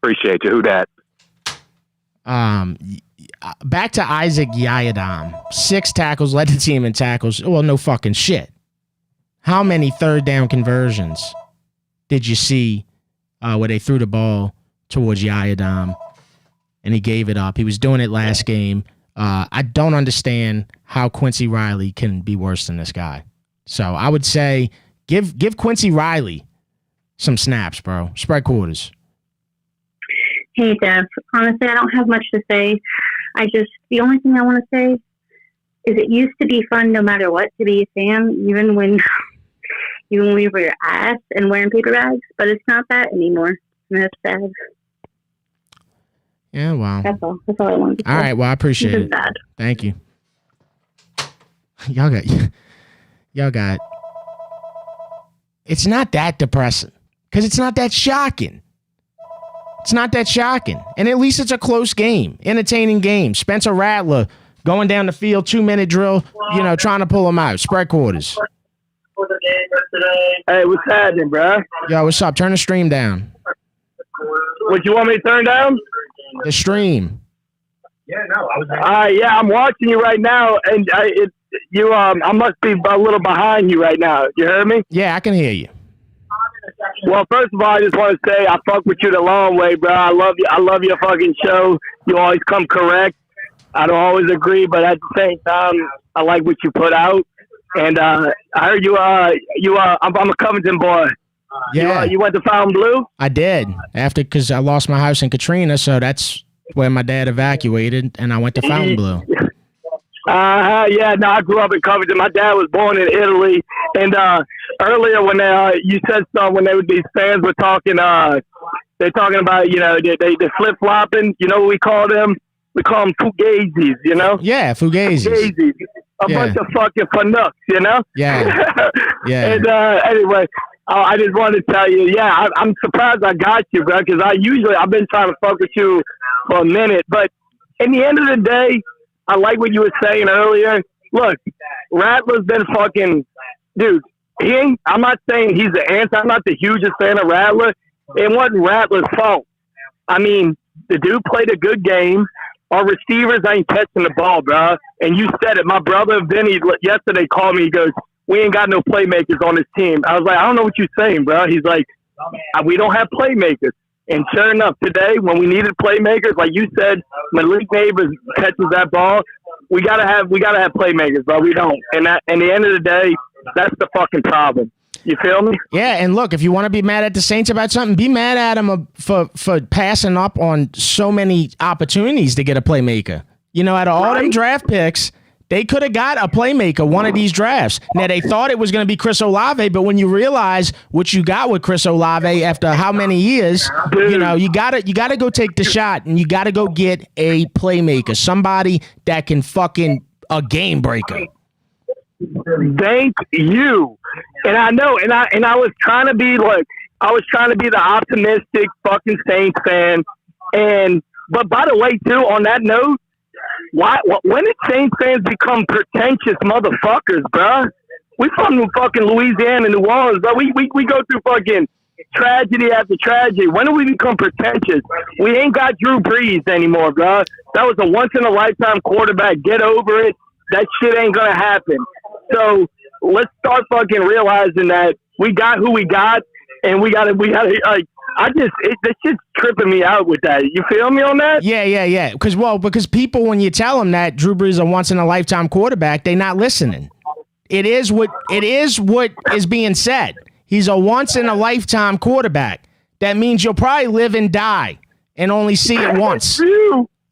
Appreciate you. Who dat? Back to Isaac Yiadom. 6 tackles, led the team in tackles. Well, no fucking shit. How many third down conversions did you see where they threw the ball towards Yiadom and he gave it up? He was doing it last game. I don't understand how Quincy Riley can be worse than this guy. So I would say give Quincy Riley some snaps, bro. Spread quarters. Hey, Jeff. Honestly, I don't have much to say. The only thing I want to say is it used to be fun no matter what to be a fan, even when we were your ass and wearing paper bags, but it's not that anymore. And that's sad. Yeah, wow. That's all I wanted to say. All right, well, I appreciate it. Bad. Thank you. Y'all got. It's not that depressing because it's not that shocking. It's not that shocking. And at least it's a close game, entertaining game. Spencer Rattler going down the field, 2-minute drill, you know, trying to pull him out. Spread quarters. Hey, what's happening, bro? Yo, what's up? Turn the stream down. What you want me to turn down? The stream. Yeah, no, I was. Yeah, I'm watching you right now, and I must be a little behind you right now. You heard me? Yeah, I can hear you. Well, first of all, I just want to say I fuck with you the long way, bro. I love you. I love your fucking show. You always come correct. I don't always agree, but at the same time, I like what you put out. And I heard I'm a Covington boy. Yeah. You went to Fontainebleau? I did. Because I lost my house in Katrina, so that's where my dad evacuated, and I went to Fontainebleau. Yeah, no, I grew up in Covington. My dad was born in Italy. And earlier when you said something, when these fans were talking, they're talking about, you know, they flip-flopping. You know what we call them? We call them fugazis, you know? Yeah, fugazis. A bunch of fucking fanooks, you know? Yeah. Yeah. And anyway, I just wanted to tell you, yeah, I'm surprised I got you, bro, because I've been trying to fuck with you for a minute. But in the end of the day, I like what you were saying earlier. Look, Rattler's been fucking, dude, I'm not saying he's the answer. I'm not the hugest fan of Rattler. It wasn't Rattler's fault. I mean, the dude played a good game. Our receivers ain't catching the ball, bro. And you said it. My brother Vinny yesterday called me. He goes, "We ain't got no playmakers on this team." I was like, "I don't know what you're saying, bro." He's like, "We don't have playmakers." And sure enough, today when we needed playmakers, like you said, Malik Neighbors catches that ball. We gotta have playmakers, but we don't. And at the end of the day, that's the fucking problem. You feel me? Yeah, and look, if you want to be mad at the Saints about something, be mad at them for passing up on so many opportunities to get a playmaker. You know, out of all them draft picks, they could have got a playmaker one of these drafts. Now, they thought it was going to be Chris Olave, but when you realize what you got with Chris Olave after how many years, you know, you gotta go take the shot, and you got to go get a playmaker, somebody that can fucking a game breaker. Thank you. And I know, and I was trying to be the optimistic fucking Saints fan. But by the way, too, on that note, when did Saints fans become pretentious motherfuckers, bruh? We from fucking Louisiana, New Orleans, but we go through fucking tragedy after tragedy. When do we become pretentious? We ain't got Drew Brees anymore, bruh. That was a once in a lifetime quarterback. Get over it. That shit ain't gonna happen. So let's start fucking realizing that we got who we got, and we gotta like This shit's tripping me out with that. You feel me on that? Yeah. Because people, when you tell them that Drew Brees is a once in a lifetime quarterback, they're not listening. It is what is being said. He's a once in a lifetime quarterback. That means you'll probably live and die and only see it once.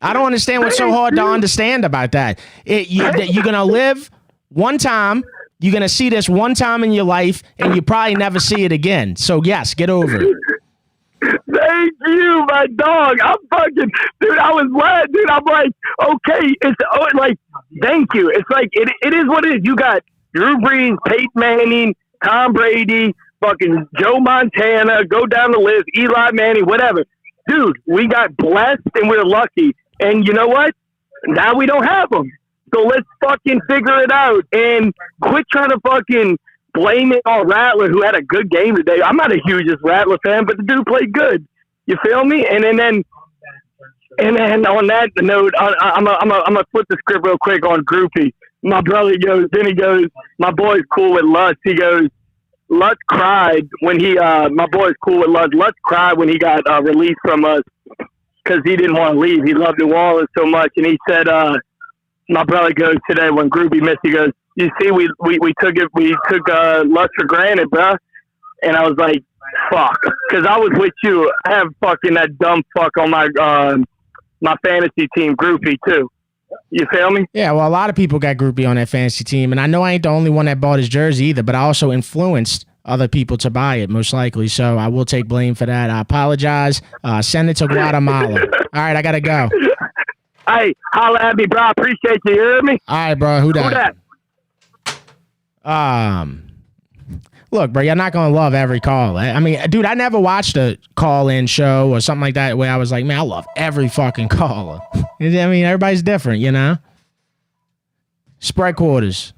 I don't understand what's so hard to understand about that. You're going to live one time. You're going to see this one time in your life, and you probably never see it again. So, yes, get over it. Thank you, my dog. I'm fucking, dude, I was glad, dude. I'm like, okay, thank you. It's like, it is what it is. You got Drew Brees, Peyton Manning, Tom Brady, fucking Joe Montana, go down the list, Eli Manning, whatever. Dude, we got blessed and we're lucky. And you know what? Now we don't have them. So let's fucking figure it out and quit trying to fucking blame it on Rattler, who had a good game today. I'm not a hugest Rattler fan, but the dude played good. You feel me? And then on that note, I'm gonna flip the script real quick on Groupie. My brother goes, my boy's cool with Lutz. He goes, Lutz cried when my boy's cool with Lutz. Lutz cried when he got released from us because he didn't want to leave. He loved New Orleans so much, and he said, my brother goes today when Groupie missed. He goes, you see, we took Lutz for granted, bro. And I was like, fuck, because I was with you. I have fucking that dumb fuck on my my fantasy team, Groupie too. You feel me? Yeah, well, a lot of people got Groupie on that fantasy team, and I know I ain't the only one that bought his jersey either, but I also influenced other people to buy it, most likely. So I will take blame for that. I apologize. Send it to Guatemala. All right, I gotta go. Hey, holla at me, bro. I appreciate you. You hear me? All right, bro. Who that? Look, bro, you're not gonna love every call. I mean, dude, I never watched a call-in show or something like that where I was like, man, I love every fucking caller. I mean, everybody's different, you know? Spread quarters.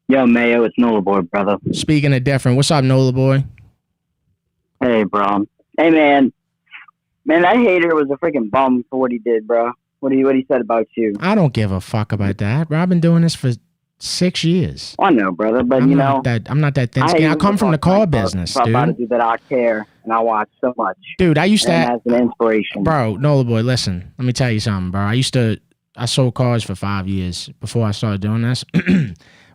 Yo, Mayo, it's Nola Boy, brother. Speaking of different, what's up, Nola Boy? Hey, bro. Hey, man. Man, that hater was a freaking bum for what he did, bro. What he said about you. I don't give a fuck about that, bro. I've been doing this for 6 years. I know, brother, but I'm not that thin skin. I come from the car business, dude. About to do that, I care, and I watch so much. Dude, I used to as an inspiration. Bro, Nola Boy, listen. Let me tell you something, bro. I sold cars for 5 years before I started doing this.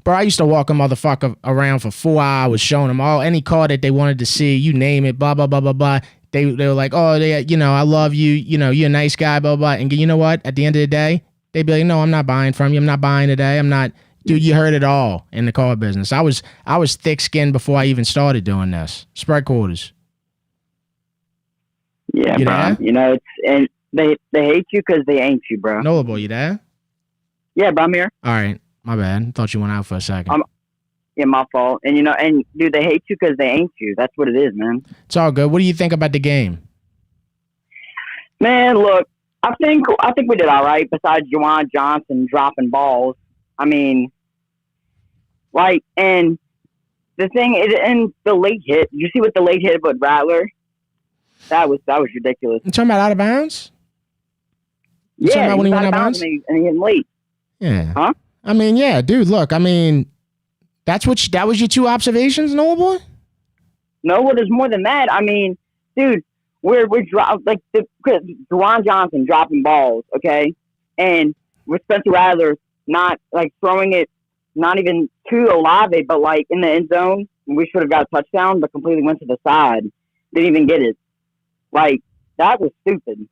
Bro, I used to walk a motherfucker around for 4 hours showing them any car that they wanted to see, you name it, blah, blah, blah, blah, blah. They were like, oh, I love you, you're a nice guy, blah, blah. And you know what? At the end of the day, they'd be like, no, I'm not buying from you. I'm not buying today. I'm not. Dude, you heard it all in the car business. I was thick-skinned before I even started doing this. Spread quarters. Yeah, you bro. There? You know, and they hate you because they ain't you, bro. Nola Boy, you there? Yeah, bro, I'm here. All right. My bad. Thought you went out for a second. Yeah, my fault. And, dude, they hate you because they ain't you. That's what it is, man. It's all good. What do you think about the game? Man, look, I think we did all right besides Juwan Johnson dropping balls. I mean, and the thing is, and the late hit, did you see what the late hit with Rattler? That was ridiculous. You talking about out of bounds? Yeah, when he went out of bounds? And he hit late. Yeah. Huh? I mean, yeah, dude, look, I mean, that was your two observations, Nola Boy? No, well, there's more than that. I mean, dude, we're Juwan Johnson dropping balls, okay? And with Spencer Rattler not throwing it, not even to Olave, but in the end zone. We should have got a touchdown, but completely went to the side. Didn't even get it. That was stupid.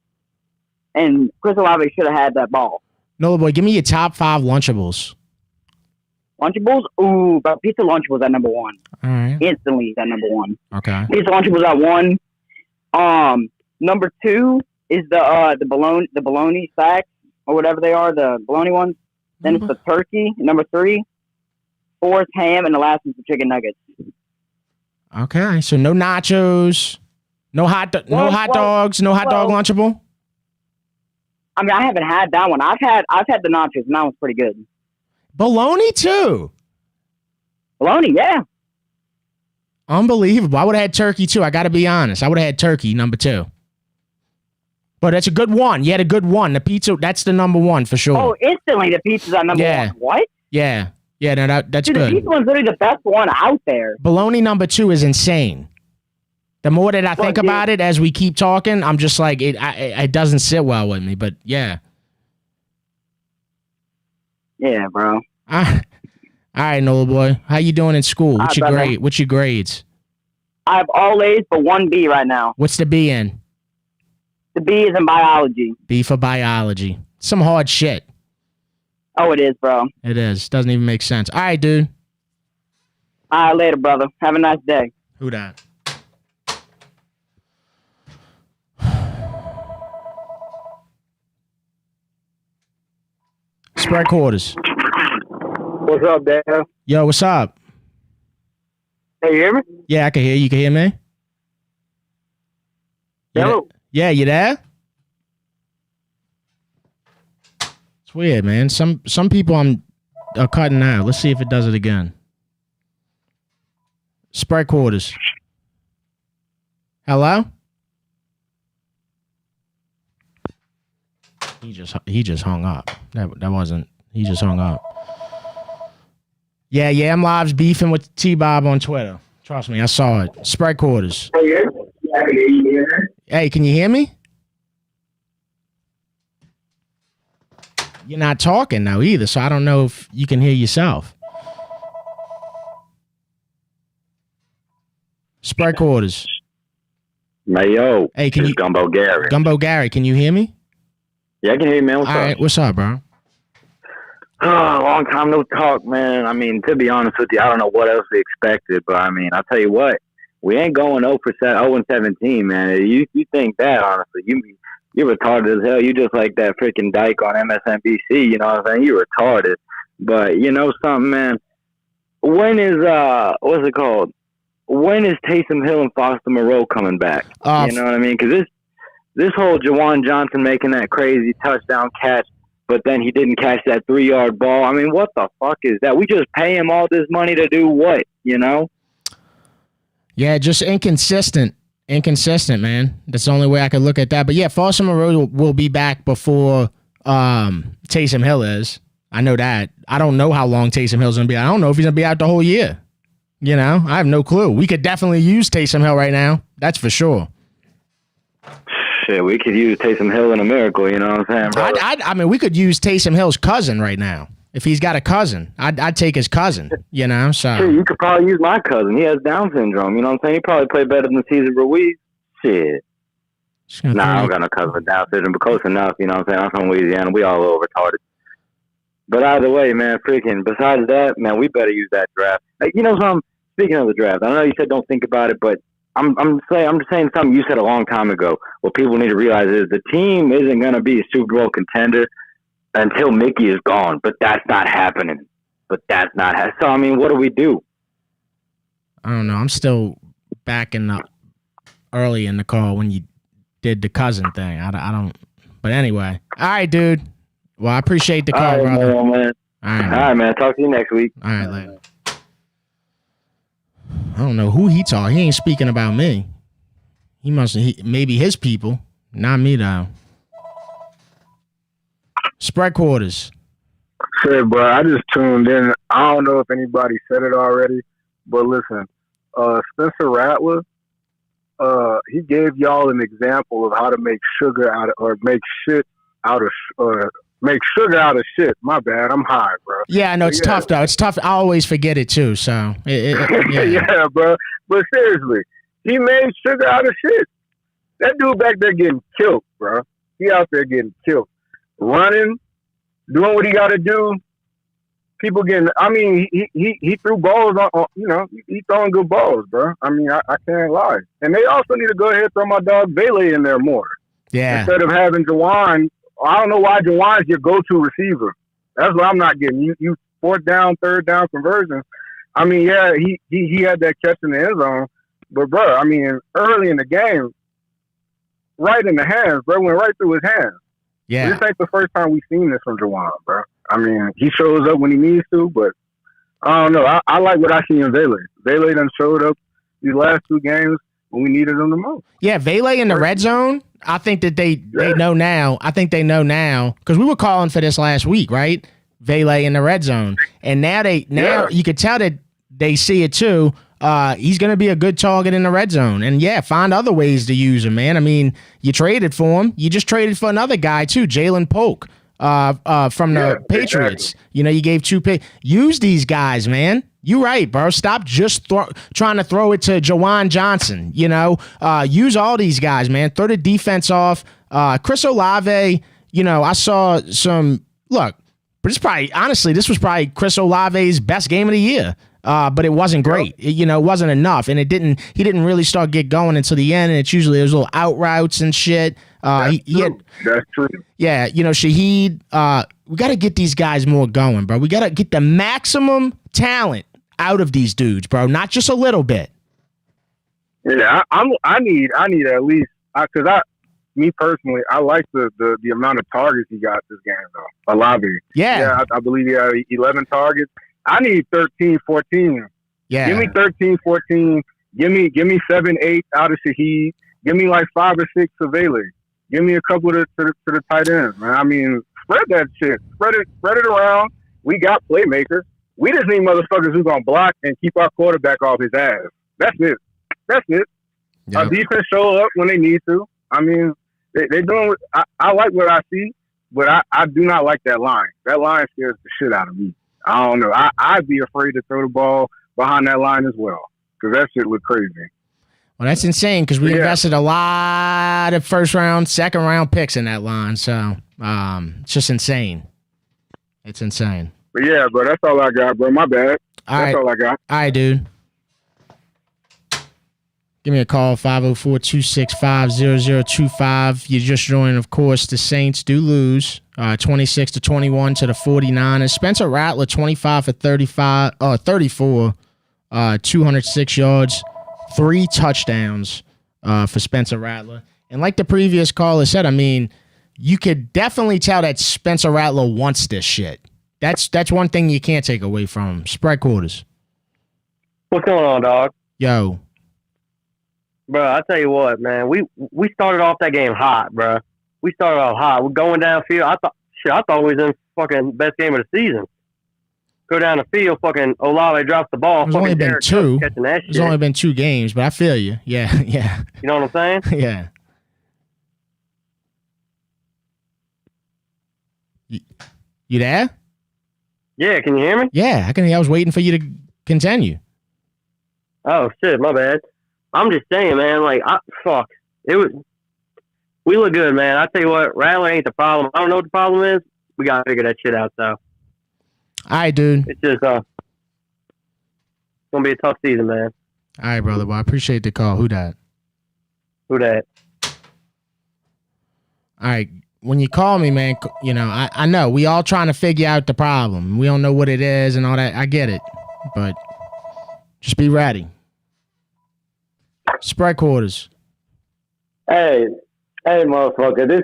And Chris Olave should have had that ball. Nola Boy, give me your top 5 Lunchables. Lunchables? Ooh, but Pizza Lunchables at number 1. All right. Instantly at number 1. Okay. Pizza Lunchables at 1. Number 2 is the bologna sacks or whatever they are, the bologna ones. Then it's the turkey. Number 3. 4 is ham, and the last one's the chicken nuggets. Okay, so no nachos, no hot dogs, no hot dog Lunchable. I mean, I haven't had that one. I've had the nachos, and that one's pretty good. Bologna too. Bologna, yeah. Unbelievable. I would have had turkey too. I got to be honest. I would have had turkey number 2. But that's a good one. You had a good one. The pizza, that's the number 1 for sure. Oh, instantly the pizza's at number 1. What? Yeah. Yeah, no, that's Dude, good. The pizza one's literally the best one out there. Bologna number 2 is insane. The more that I think about it as we keep talking, I'm just like, it doesn't sit well with me. But yeah. Yeah, bro. All right, Nola boy. How you doing in school? What's your grade? What's your grades? I have all A's but one B right now. What's the B in? The B is in biology. B for biology. Some hard shit. Oh, it is, bro. It is. Doesn't even make sense. All right, dude. All right, later, brother. Have a nice day. Who that? Spread quarters. What's up, Dad? Yo, what's up? Hey, you hear me? Yeah, I can hear you. You can hear me? Hello. Yeah, you there? It's weird, man. Some people are cutting out. Let's see if it does it again. Spread quarters. Hello? He just hung up. That wasn't. He just hung up. Yeah, I'm live beefing with T-Bob on Twitter. Trust me, I saw it. Spread quarters. Hey, can you hear me? You're not talking now either, so I don't know if you can hear yourself. Spread quarters. Mayo. Hey, can you Gumbo Gary? Gumbo Gary, can you hear me? Yeah, I can hear you, man. What's All up? right, what's up, bro? Long time no talk, man. I mean, to be honest with you, I don't know what else we expected, but I mean, I'll tell you what, we ain't going 0-17, man. You think that, honestly. You're retarded as hell. You just like that freaking dyke on MSNBC, you know what I'm saying? You're retarded. But you know something, man? When is, what's it called? When is Taysom Hill and Foster Moreau coming back? You know what I mean? Because this whole Jawan Johnson making that crazy touchdown catch, but then he didn't catch that 3-yard ball. I mean, what the fuck is that? We just pay him all this money to do what, you know? Yeah, just inconsistent. Inconsistent, man. That's the only way I could look at that. But yeah, Foster Moreau will be back before Taysom Hill is. I know that. I don't know how long Taysom Hill's going to be. I don't know if he's going to be out the whole year. You know, I have no clue. We could definitely use Taysom Hill right now. That's for sure. Shit, we could use Taysom Hill in a miracle, you know what I'm saying, bro? I mean, we could use Taysom Hill's cousin right now. If he's got a cousin, I'd take his cousin, you know? So Shit, you could probably use my cousin. He has Down syndrome, you know what I'm saying? He probably played better than Cesar Ruiz. Shit. Nah, I don't got no cousin with Down syndrome, but close enough, you know what I'm saying? I'm from Louisiana. We all a little retarded. But either way, man, freaking, besides that, man, we better use that draft. Like, you know something? Speaking of the draft, I know you said don't think about it, but I'm just saying something you said a long time ago. What people need to realize is the team isn't going to be a Super Bowl contender until Mickey is gone. But that's not happening. So I mean, what do we do? I don't know. I'm still back in the early in the call when you did the cousin thing. I don't. But anyway, all right, dude. Well, I appreciate the call, brother. Man. All right, man. Talk to you next week. All right, later. I don't know who he talking. He ain't speaking about me. He maybe his people, not me though. Spread quarters. Shit, bro, I just tuned in. I don't know if anybody said it already, but listen, Spencer Rattler, he gave y'all an example of how to make sugar out of, or make shit out of, make sugar out of shit. My bad. I'm high, bro. Yeah, I know. It's tough, though. It's tough. I always forget it, too. So, yeah. Yeah, bro. But seriously, he made sugar out of shit. That dude back there getting killed, bro. He out there getting killed. Running, doing what he got to do. People getting, I mean, he threw balls on, you know, he throwing good balls, bro. I mean, I can't lie. And they also need to go ahead and throw my dog Bailey in there more. Yeah. Instead of having Jawan. I don't know why Jawan's your go-to receiver. That's what I'm not getting. You 4th down, 3rd down conversions. I mean, yeah, he had that catch in the end zone, but bro, I mean, early in the game, right in the hands, bro, went right through his hands. Yeah, this ain't the first time we've seen this from Jawan, bro. I mean, he shows up when he needs to, but I don't know. I like what I see in Vele. Vele done showed up these last 2 games when we needed him the most. Yeah, Vele in the red zone. I think that they know now. I think they know now because we were calling for this last week, right? Vele in the red zone, and now you could tell that they see it too. he's going to be a good target in the red zone. And yeah, find other ways to use him, man. I mean, you traded for him. You just traded for another guy too, Jalen Polk, from the Patriots. Exactly. You know, you gave two pay. Use these guys, man. You right, bro. Stop just trying to throw it to Jawan Johnson. You know, use all these guys, man. Throw the defense off. Chris Olave. You know, I saw some. Look, but this was probably Chris Olave's best game of the year. But it wasn't great. It wasn't enough, and he didn't really start get going until the end. And it's usually those little out routes and shit. That's true. Yeah, Shaheed. We got to get these guys more going, bro. We got to get the maximum talent out of these dudes, bro. Not just a little bit. Yeah, I need at least because me personally, I like the amount of targets he got this game though. Olave. Yeah, I believe he had 11 targets. I need 13, 14. Yeah. Give me 13, 14. Give me 7, 8 out of Shaheed. Give me like 5 or 6 of Bailey. Give me a couple to the tight ends, man. I mean, spread that shit. Spread it around. We got playmakers. We just need motherfuckers who's gonna block and keep our quarterback off his ass. That's it. Yep. Our defense show up when they need to. I mean, they're doing. I like what I see, but I do not like that line. That line scares the shit out of me. I don't know. I'd be afraid to throw the ball behind that line as well because that shit look crazy. Well, that's insane because we invested a lot of first round, second round picks in that line. So it's just insane. It's insane. But yeah, bro, that's all I got, bro. My bad. That's all I got. All right, dude. Give me a call, 504-265-0025. You just joined, of course, the Saints do lose 26-21 to the 49ers. Spencer Rattler, 25 for 34, 206 yards, 3 touchdowns for Spencer Rattler. And like the previous caller said, I mean, you could definitely tell that Spencer Rattler wants this shit. That's one thing you can't take away from him. Spread quarters. What's going on, dog? Yo. Bro, I tell you what, man. We started off that game hot, bro. We started off hot. We're going downfield. I thought we was in fucking best game of the season. Go down the field, fucking Olave drops the ball. There's only been 2. Catching that shit. There's only been 2 games, but I feel you. Yeah. You know what I'm saying? Yeah. You there? Yeah, can you hear me? Yeah, I can hear. I was waiting for you to continue. Oh shit, my bad. I'm just saying, man. Like, we look good, man. I tell you what, Rattler ain't the problem. I don't know what the problem is. We gotta figure that shit out, though. All right, dude. It's just gonna be a tough season, man. All right, brother. Well, I appreciate the call. Who that? Who that? All right. When you call me, man, I know we all trying to figure out the problem. We don't know what it is and all that. I get it, but just be ready. Spread quarters. Hey, motherfucker! This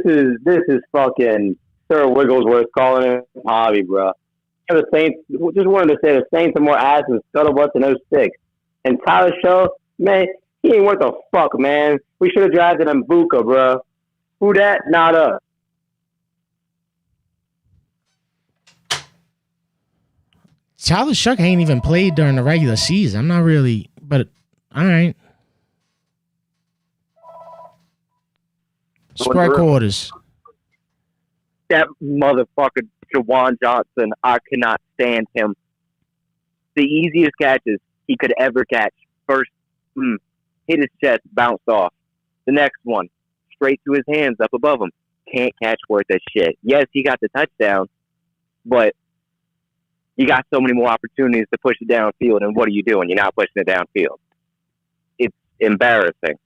is fucking Sir Wigglesworth calling in hobby, bro. The Saints just wanted to say the Saints are more ass and scuttlebutts than 06. And Tyler Show, man, he ain't worth a fuck, man. We should have drafted him Buka, bro. Who that? Not us. Tyler Shuck ain't even played during the regular season. I'm not really, but all right. Spread quarters. That motherfucker, Jawan Johnson, I cannot stand him. The easiest catches he could ever catch. First, hit his chest, bounced off. The next one, straight to his hands up above him. Can't catch worth a shit. Yes, he got the touchdown, but you got so many more opportunities to push it downfield, and what are you doing? You're not pushing it downfield. It's embarrassing.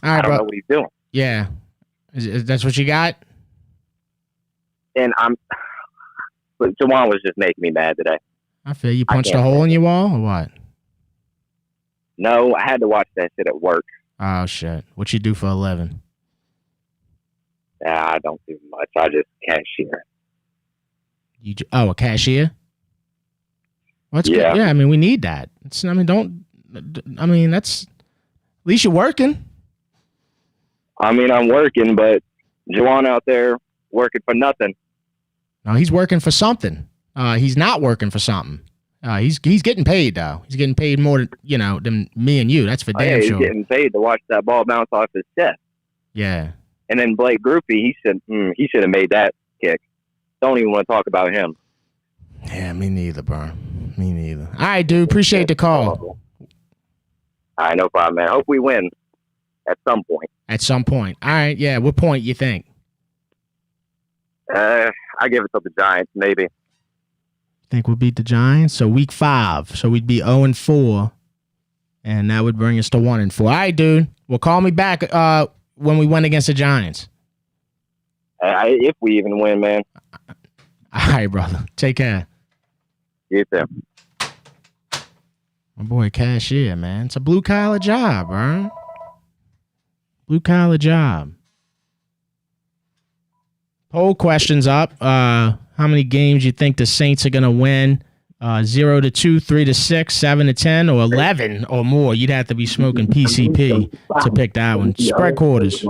All right, I don't know what he's doing. Yeah. That's what you got? And but Jawan was just making me mad today. I feel you punched a hole in your wall or what? No, I had to watch that shit at work. Oh, shit. What you do for 11? I don't do much. I just cashier. A cashier? Well, that's good. Yeah, I mean, we need that. That's at least you're working. I mean, I'm working, but Jawan out there working for nothing. No, he's working for something. He's not working for something. He's getting paid though. He's getting paid more than me and you. That's for damn He's sure. getting paid to watch that ball bounce off his chest. Yeah. And then Blake Grupe, he should have made that kick. Don't even want to talk about him. Yeah, me neither, bro. Me neither. All right, dude. Appreciate the call. All right, no problem, man. Hope we win at some point. At some point. All right, yeah. What point you think? I give it to the Giants, maybe. Think we'll beat the Giants? So week 5. So we'd be 0-4. And that would bring us to 1-4. All right, dude. Well, call me back when we win against the Giants. If we even win, man. All right, brother. Take care. You too. My boy Cashier, man. It's a blue-collar job, bro. Blue-collar job. Poll questions up. How many games you think the Saints are going to win? 0-2, 3-6, 7-10, or 11 or more. You'd have to be smoking PCP to pick that one. Spread quarters.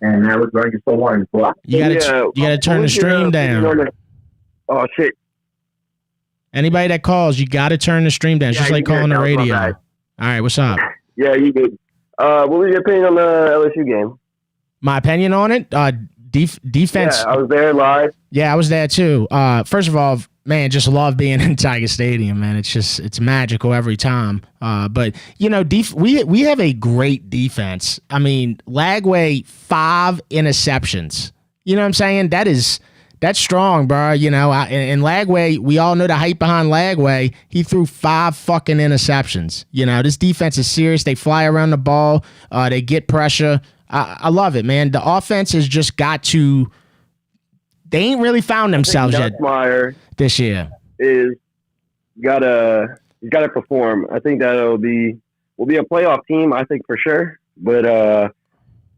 And that was going to for 1-4. You gotta turn the stream down. Oh shit! Anybody that calls, you gotta turn the stream down. It's just like calling the radio. All right, what's up? Yeah, you good. What was your opinion on the LSU game? My opinion on it? Defense. Yeah, I was there live. Yeah, I was there too. First of all, man, just love being in Tiger Stadium, man. It's magical every time. But we have a great defense. I mean, Lagway 5 interceptions. You know what I'm saying? That's strong, bro. And Lagway, we all know the hype behind Lagway. He threw 5 fucking interceptions. This defense is serious. They fly around the ball. They get pressure. I love it, man. The offense has just got to. They ain't really found themselves yet this year. Is gotta perform. I think we'll be a playoff team. I think for sure. But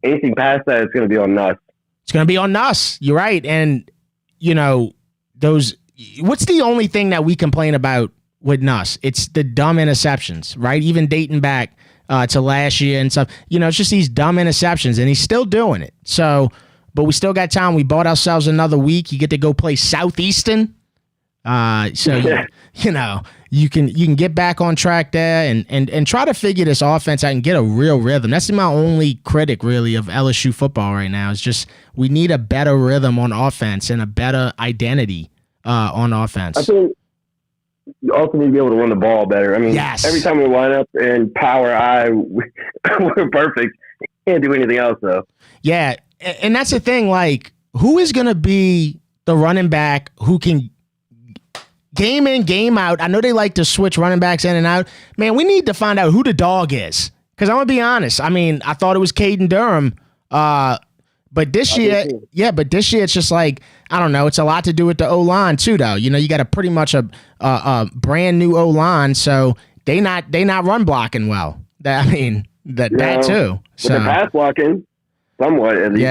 anything past that, it's gonna be on us. It's gonna be on us. You're right. And those. What's the only thing that we complain about with Nuss? It's the dumb interceptions, right? Even dating back to last year and stuff. It's just these dumb interceptions, and he's still doing it. So, but we still got time. We bought ourselves another week. You get to go play Southeastern. So you can get back on track there and try to figure this offense out and get a real rhythm. That's my only critic really of LSU football right now. Is just we need a better rhythm on offense and a better identity on offense. I think you also need to be able to run the ball better. I mean, Every time we line up in power I, we're perfect. Can't do anything else though. Yeah, and that's the thing. Like, who is going to be the running back who can game in, game out? I know they like to switch running backs in and out. Man, we need to find out who the dog is. Because I'm going to be honest. I mean, I thought it was Caden Durham. But this year it's just like, I don't know. It's a lot to do with the O-line too, though. You got a pretty much a brand new O-line, so they not run blocking well. That too. So they're pass blocking somewhat at least.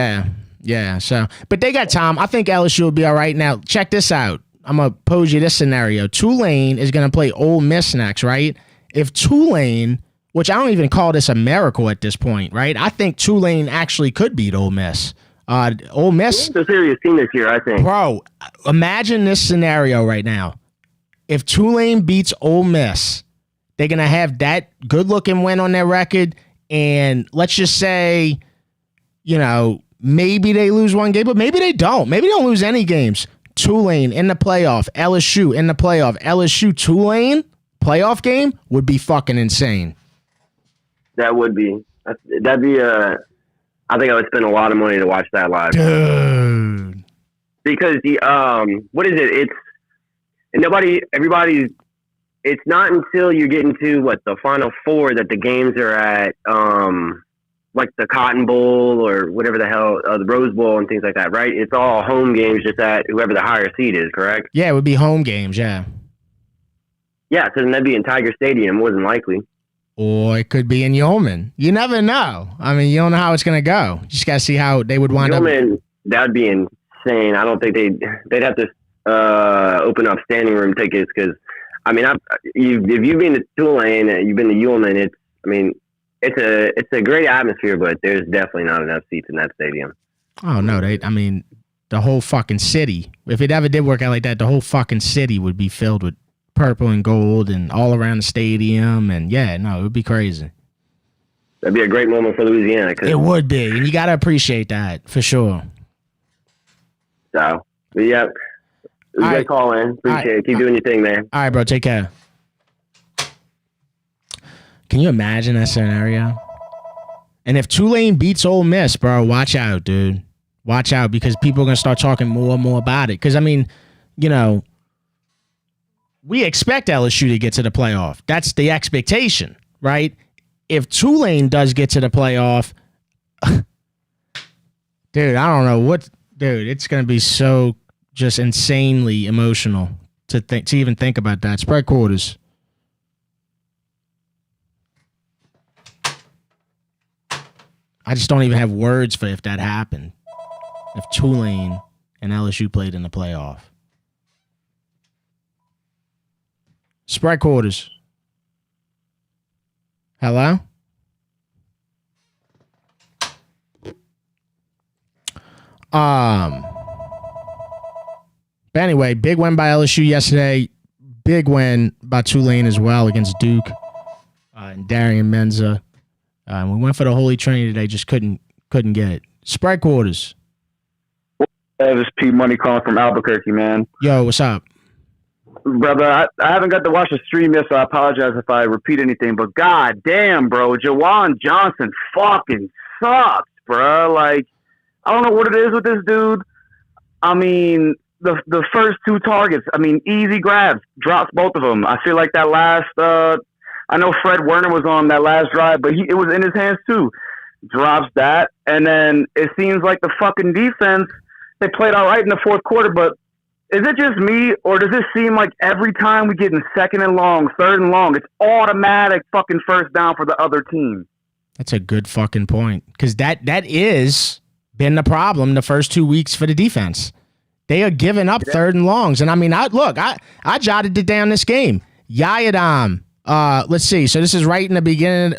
Yeah. So, but they got time. I think LSU will be all right. Now, check this out. I'm gonna pose you this scenario. Tulane is gonna play Ole Miss next, right? If Tulane, which I don't even call this a miracle at this point, right? I think Tulane actually could beat Ole Miss. Ole Miss, a serious team this year, I think. Bro, imagine this scenario right now. If Tulane beats Ole Miss, they're gonna have that good-looking win on their record, and let's just say, maybe they lose one game, but maybe they don't. Maybe they don't lose any games. Tulane in the playoff, LSU in the playoff, LSU Tulane playoff game would be fucking insane. That would be. That'd be I think I would spend a lot of money to watch that live. Dude. Because what is it? It's not until you get into the Final Four that the games are at like the Cotton Bowl or whatever the hell, the Rose Bowl and things like that, right? It's all home games, just at whoever the higher seed is, correct? Yeah, it would be home games, yeah. Yeah, so then that'd be in Tiger Stadium, more than likely. Or it could be in Yeoman. You never know. I mean, you don't know how it's going to go. You just got to see how they would wind up. That would be insane. I don't think they'd have to open up standing room tickets because, I mean, if you've been to Tulane and you've been to Yeoman, it's a great atmosphere, but there's definitely not enough seats in that stadium. Oh, no. The whole fucking city. If it ever did work out like that, the whole fucking city would be filled with purple and gold and all around the stadium. And yeah, no, it would be crazy. That'd be a great moment for Louisiana. It would be, and you got to appreciate that for sure. So, yeah. It was a great call, man. Appreciate it. Keep doing your thing, man. All right, bro. Take care. Can you imagine that scenario? And if Tulane beats Ole Miss, bro, watch out, dude. Watch out, because people are going to start talking more and more about it. Because, I mean, you know, we expect LSU to get to the playoff. That's the expectation, right? If Tulane does get to the playoff, dude, I don't know what, dude, it's going to be so just insanely emotional to even think about that. Spread quarters. I just don't even have words for if that happened. If Tulane and LSU played in the playoff. Spread quarters. Hello? But anyway, big win by LSU yesterday. Big win by Tulane as well against Duke and Darian Menza. We went for the Holy Trinity today, just couldn't get it. Spread quarters. This is P Money calling from Albuquerque, man. Yo, what's up? Brother, I haven't got to watch the stream yet, so I apologize if I repeat anything. But god damn, bro, Jawan Johnson fucking sucks, bro. Like, I don't know what it is with this dude. I mean, the first two targets, I mean, easy grabs, drops both of them. I feel like that last, I know Fred Werner was on that last drive, but it was in his hands too. Drops that, and then it seems like the fucking defense, they played all right in the fourth quarter, but is it just me, or does it seem like every time we get in second and long, third and long, it's automatic fucking first down for the other team? That's a good fucking point, because that is been the problem the first 2 weeks for the defense. They are giving up third and longs, and I mean, I jotted it down this game. Yayadam. Let's see. So this is right in the beginning.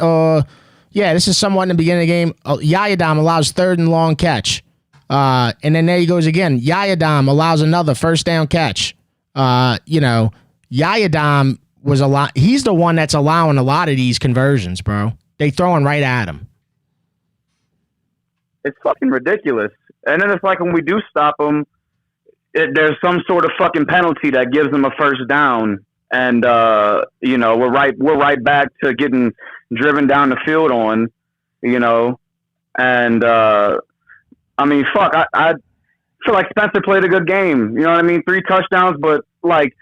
This is somewhat in the beginning of the game. Yayadam allows third and long catch. And then there he goes again. Yayadam allows another first down catch. Yayadam was he's the one that's allowing a lot of these conversions, bro. They throwing right at him. It's fucking ridiculous. And then it's like when we do stop them, there's some sort of fucking penalty that gives them a first down. And we're right back to getting driven down the field on, and I mean, fuck, I feel like Spencer played a good game. You know what I mean? 3 touchdowns, but like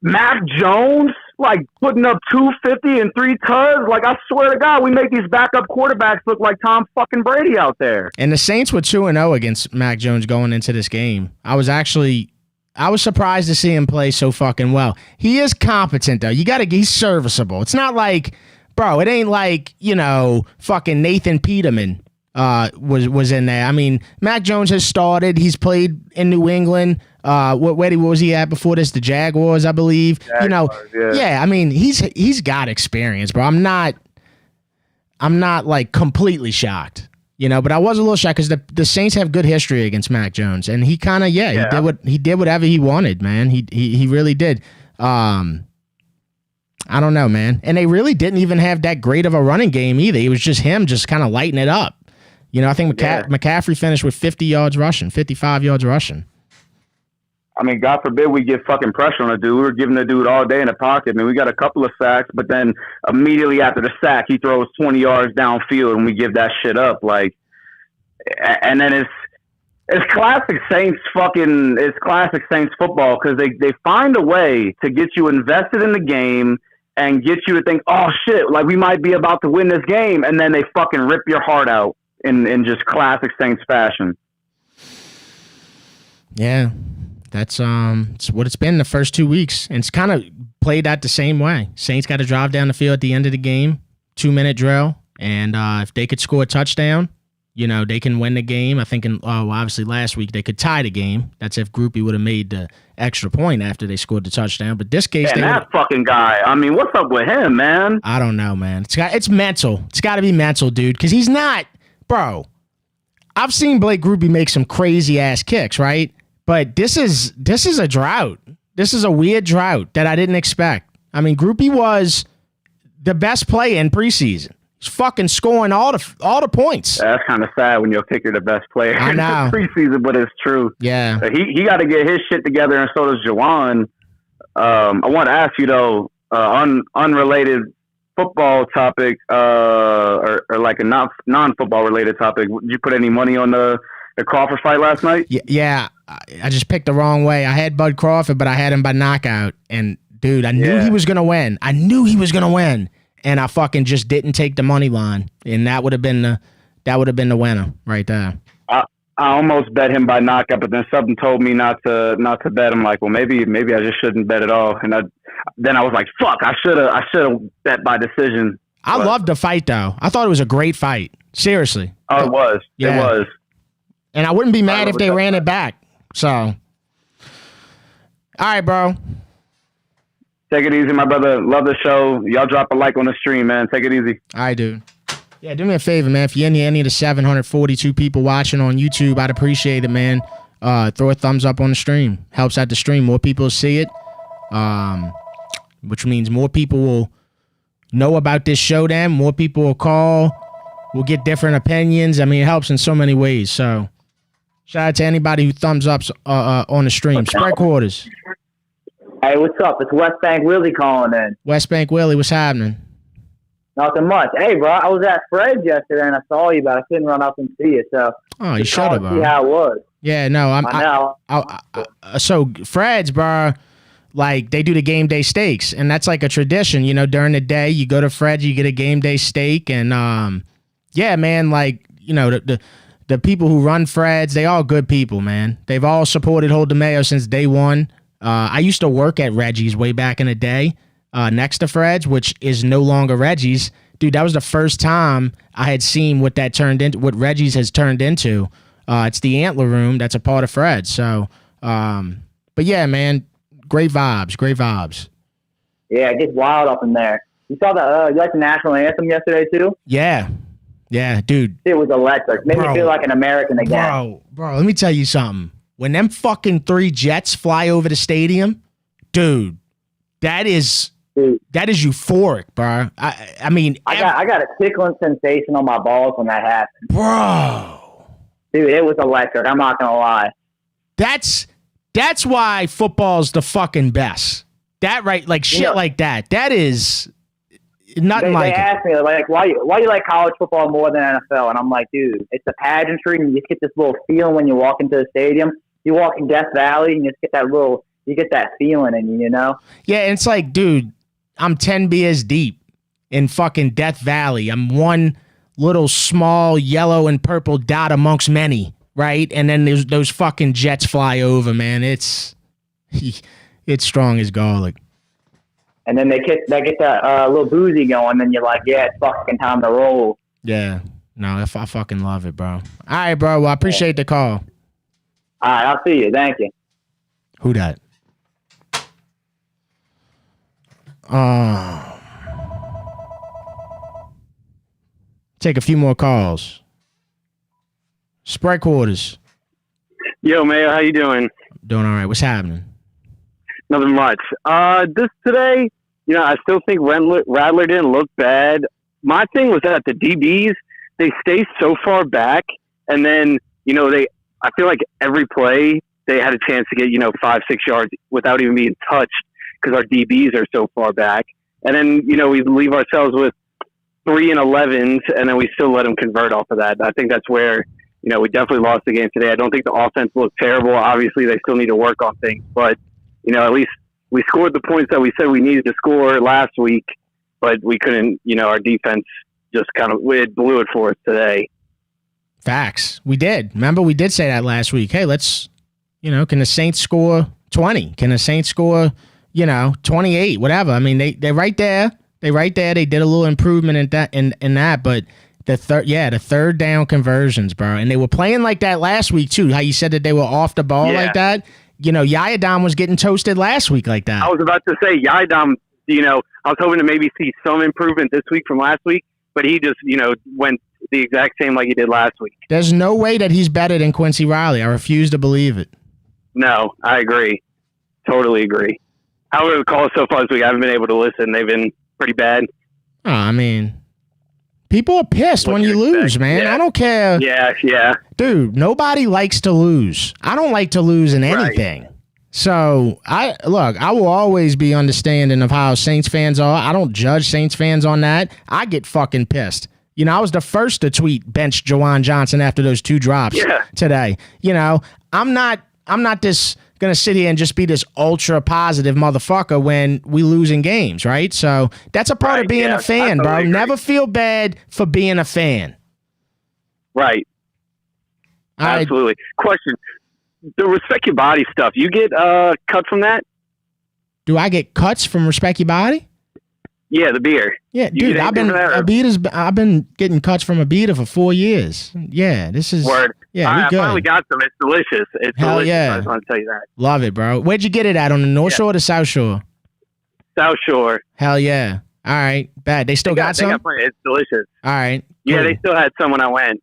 Mac Jones, like putting up 250 and 3 tugs. Like, I swear to God, we make these backup quarterbacks look like Tom fucking Brady out there. And the Saints were 2-0 against Mac Jones going into this game. I was surprised to see him play so fucking well. He is competent, though. He's serviceable. It's not like, bro, it ain't like, fucking Nathan Peterman was in there. I mean, Mac Jones has started. He's played in New England. Where was he at before this? The Jaguars, I believe. Jaguars, yeah. I mean, he's got experience, bro. I'm not like completely shocked. But I was a little shocked because the Saints have good history against Mac Jones, and he kind of he did whatever he wanted, man. He really did. I don't know, man. And they really didn't even have that great of a running game either. It was just him just kind of lighting it up. I think McCaffrey finished with 50 yards rushing, 55 yards rushing. I mean, God forbid we get fucking pressure on a dude. We're giving the dude all day in the pocket. I mean, we got a couple of sacks, but then immediately after the sack, he throws 20 yards downfield, and we give that shit up. Like, and then it's classic Saints football, because they find a way to get you invested in the game and get you to think, oh shit, like we might be about to win this game, and then they fucking rip your heart out in just classic Saints fashion. Yeah. That's it's what it's been the first 2 weeks. And it's kind of played out the same way. Saints got to drive down the field at the end of the game, 2-minute drill. And if they could score a touchdown, they can win the game. I think obviously last week they could tie the game. That's if Groupie would have made the extra point after they scored the touchdown. But this case, fucking guy. I mean, what's up with him, man? I don't know, man. It's mental. It's got to be mental, dude, because he's not, bro. I've seen Blake Groupie make some crazy ass kicks, right? But this is a drought. This is a weird drought that I didn't expect. I mean, Groupie was the best player in preseason. He's fucking scoring all the points. That's kind of sad when you'll pick you're the best player I know. in the preseason, but it's true. Yeah. He got to get his shit together, and so does Jawan. I want to ask you, though, unrelated football topic or like a non-football related topic. Did you put any money on the Crawford fight last night? Yeah. I just picked the wrong way. I had Bud Crawford, but I had him by knockout. And, dude, I knew he was going to win. And I fucking just didn't take the money line, and that would have been the winner right there. I almost bet him by knockout, but then something told me not to bet. I'm like, well, maybe I just shouldn't bet at all. And then I was like, fuck, I should have bet by decision. I loved the fight though. I thought it was a great fight. Seriously. Oh, it was. Yeah. It was. And I wouldn't be mad if they ran it back. So, all right, bro. Take it easy, my brother. Love the show. Y'all drop a like on the stream, man. Take it easy. All right, dude. Yeah, do me a favor, man. If you're in any of the 742 people watching on YouTube, I'd appreciate it, man. Throw a thumbs up on the stream. Helps out the stream. More people see it, which means more people will know about this show then. More people will call. We'll get different opinions. I mean, it helps in so many ways. So, shout out to anybody who thumbs up on the stream. Spread quarters. Hey, what's up? It's West Bank Willie calling in. West Bank Willie, what's happening? Nothing much. Hey, bro, I was at Fred's yesterday and I saw you, but I couldn't run up and see you. So, oh, you should have, bro. See how it was. Yeah, no, I know. So Fred's, bro, like they do the game day steaks, and that's like a tradition. You know, during the day, you go to Fred's, you get a game day steak, and yeah, man, like you know the people who run Fred's, they all good people, man. They've all supported Hold the Mayo since day one. I used to work at Reggie's way back in the day, next to Fred's, which is no longer Reggie's. Dude, that was the first time I had seen what that turned into, what Reggie's has turned into. It's the Antler Room that's a part of Fred's. So, but yeah, man, great vibes. Yeah, it gets wild up in there. You saw you like the national anthem yesterday too? Yeah, dude. It was electric. Made me feel like an American again. Bro, let me tell you something. When them fucking 3 jets fly over the stadium, dude, that is euphoric, bro. I mean, I got a tickling sensation on my balls when that happened, bro. Dude, it was electric. I'm not gonna lie. That's why football's the fucking best. That right, like shit like that. That is nothing like. They asked me like, why you like college football more than NFL? And I'm like, dude, it's the pageantry, and you just get this little feeling when you walk into the stadium. You walk in Death Valley, and you just get that feeling in you, you know? Yeah, and it's like, dude, I'm 10 beers deep in fucking Death Valley. I'm one little small yellow and purple dot amongst many, right? And then there's those fucking jets fly over, man. It's strong as garlic. And then they get that little boozy going, and you're like, yeah, it's fucking time to roll. Yeah. No, I fucking love it, bro. All right, bro. Well, I appreciate the call. All right, I'll see you. Thank you. Who that? Take a few more calls. Spread quarters. Yo, Mayo, how you doing? Doing all right. What's happening? Nothing much. This today, you know, I still think Rattler didn't look bad. My thing was that the DBs, they stay so far back, and then, you know, I feel like every play they had a chance to get, 5-6 yards without even being touched because our DBs are so far back. And then, we leave ourselves with 3 and 11s, and then we still let them convert off of that. I think that's where, we definitely lost the game today. I don't think the offense looked terrible. Obviously, they still need to work on things, but, at least we scored the points that we said we needed to score last week, but we couldn't, our defense just it blew it for us today. Facts. We did. Remember, we did say that last week. Hey, let's, can the Saints score 20? Can the Saints score, 28? Whatever. I mean, they're right there. They're right there. They did a little improvement in that, but the third down conversions, bro. And they were playing like that last week too. How you said that they were off the ball like that. Yayadam was getting toasted last week like that. I was about to say Yayadam, I was hoping to maybe see some improvement this week from last week, but he just, went the exact same like he did last week. There's no way that he's better than Quincy Riley. I refuse to believe it. No, I agree. Totally agree. However, the calls so far this week, I haven't been able to listen. They've been pretty bad. Oh, I mean, people are pissed when you lose, man. Yeah. I don't care. Yeah. Dude, nobody likes to lose. I don't like to lose in anything. So, I will always be understanding of how Saints fans are. I don't judge Saints fans on that. I get fucking pissed. You know, I was the first to tweet bench Juwan Johnson after those 2 drops today. You know, I'm not this gonna sit here and just be this ultra positive motherfucker when we lose in games, right? So that's a part of being a fan, bro. Agree. Never feel bad for being a fan. Right. Absolutely. Question. The Respect Your Body stuff, you get cut from that? Do I get cuts from Respect Your Body? Yeah, the beer. Yeah, dude, I've been getting cuts from Abita for 4 years. Yeah, this is word. Yeah, I finally got some. It's delicious. It's Hell delicious. yeah. I just want to tell you that. Love it, bro. Where'd you get it at? On the North Shore or the South Shore? South Shore. Hell yeah. All right, bad. They still got some? It's delicious. All right. Yeah, cool. they still had some when I went.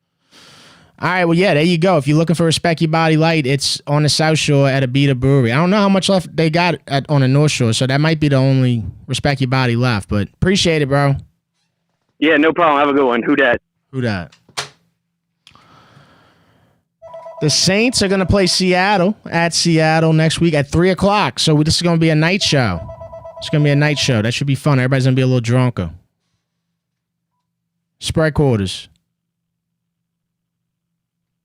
All right, well, yeah, there you go. If you're looking for Respect Your Body Light, it's on the South Shore at Abita Brewery. I don't know how much left they got on the North Shore, so that might be the only Respect Your Body left, but appreciate it, bro. Yeah, no problem. Have a good one. Who dat? Who dat? The Saints are going to play Seattle at Seattle next week at 3 o'clock, so this is going to be a night show. It's going to be a night show. That should be fun. Everybody's going to be a little drunker. Spread quarters.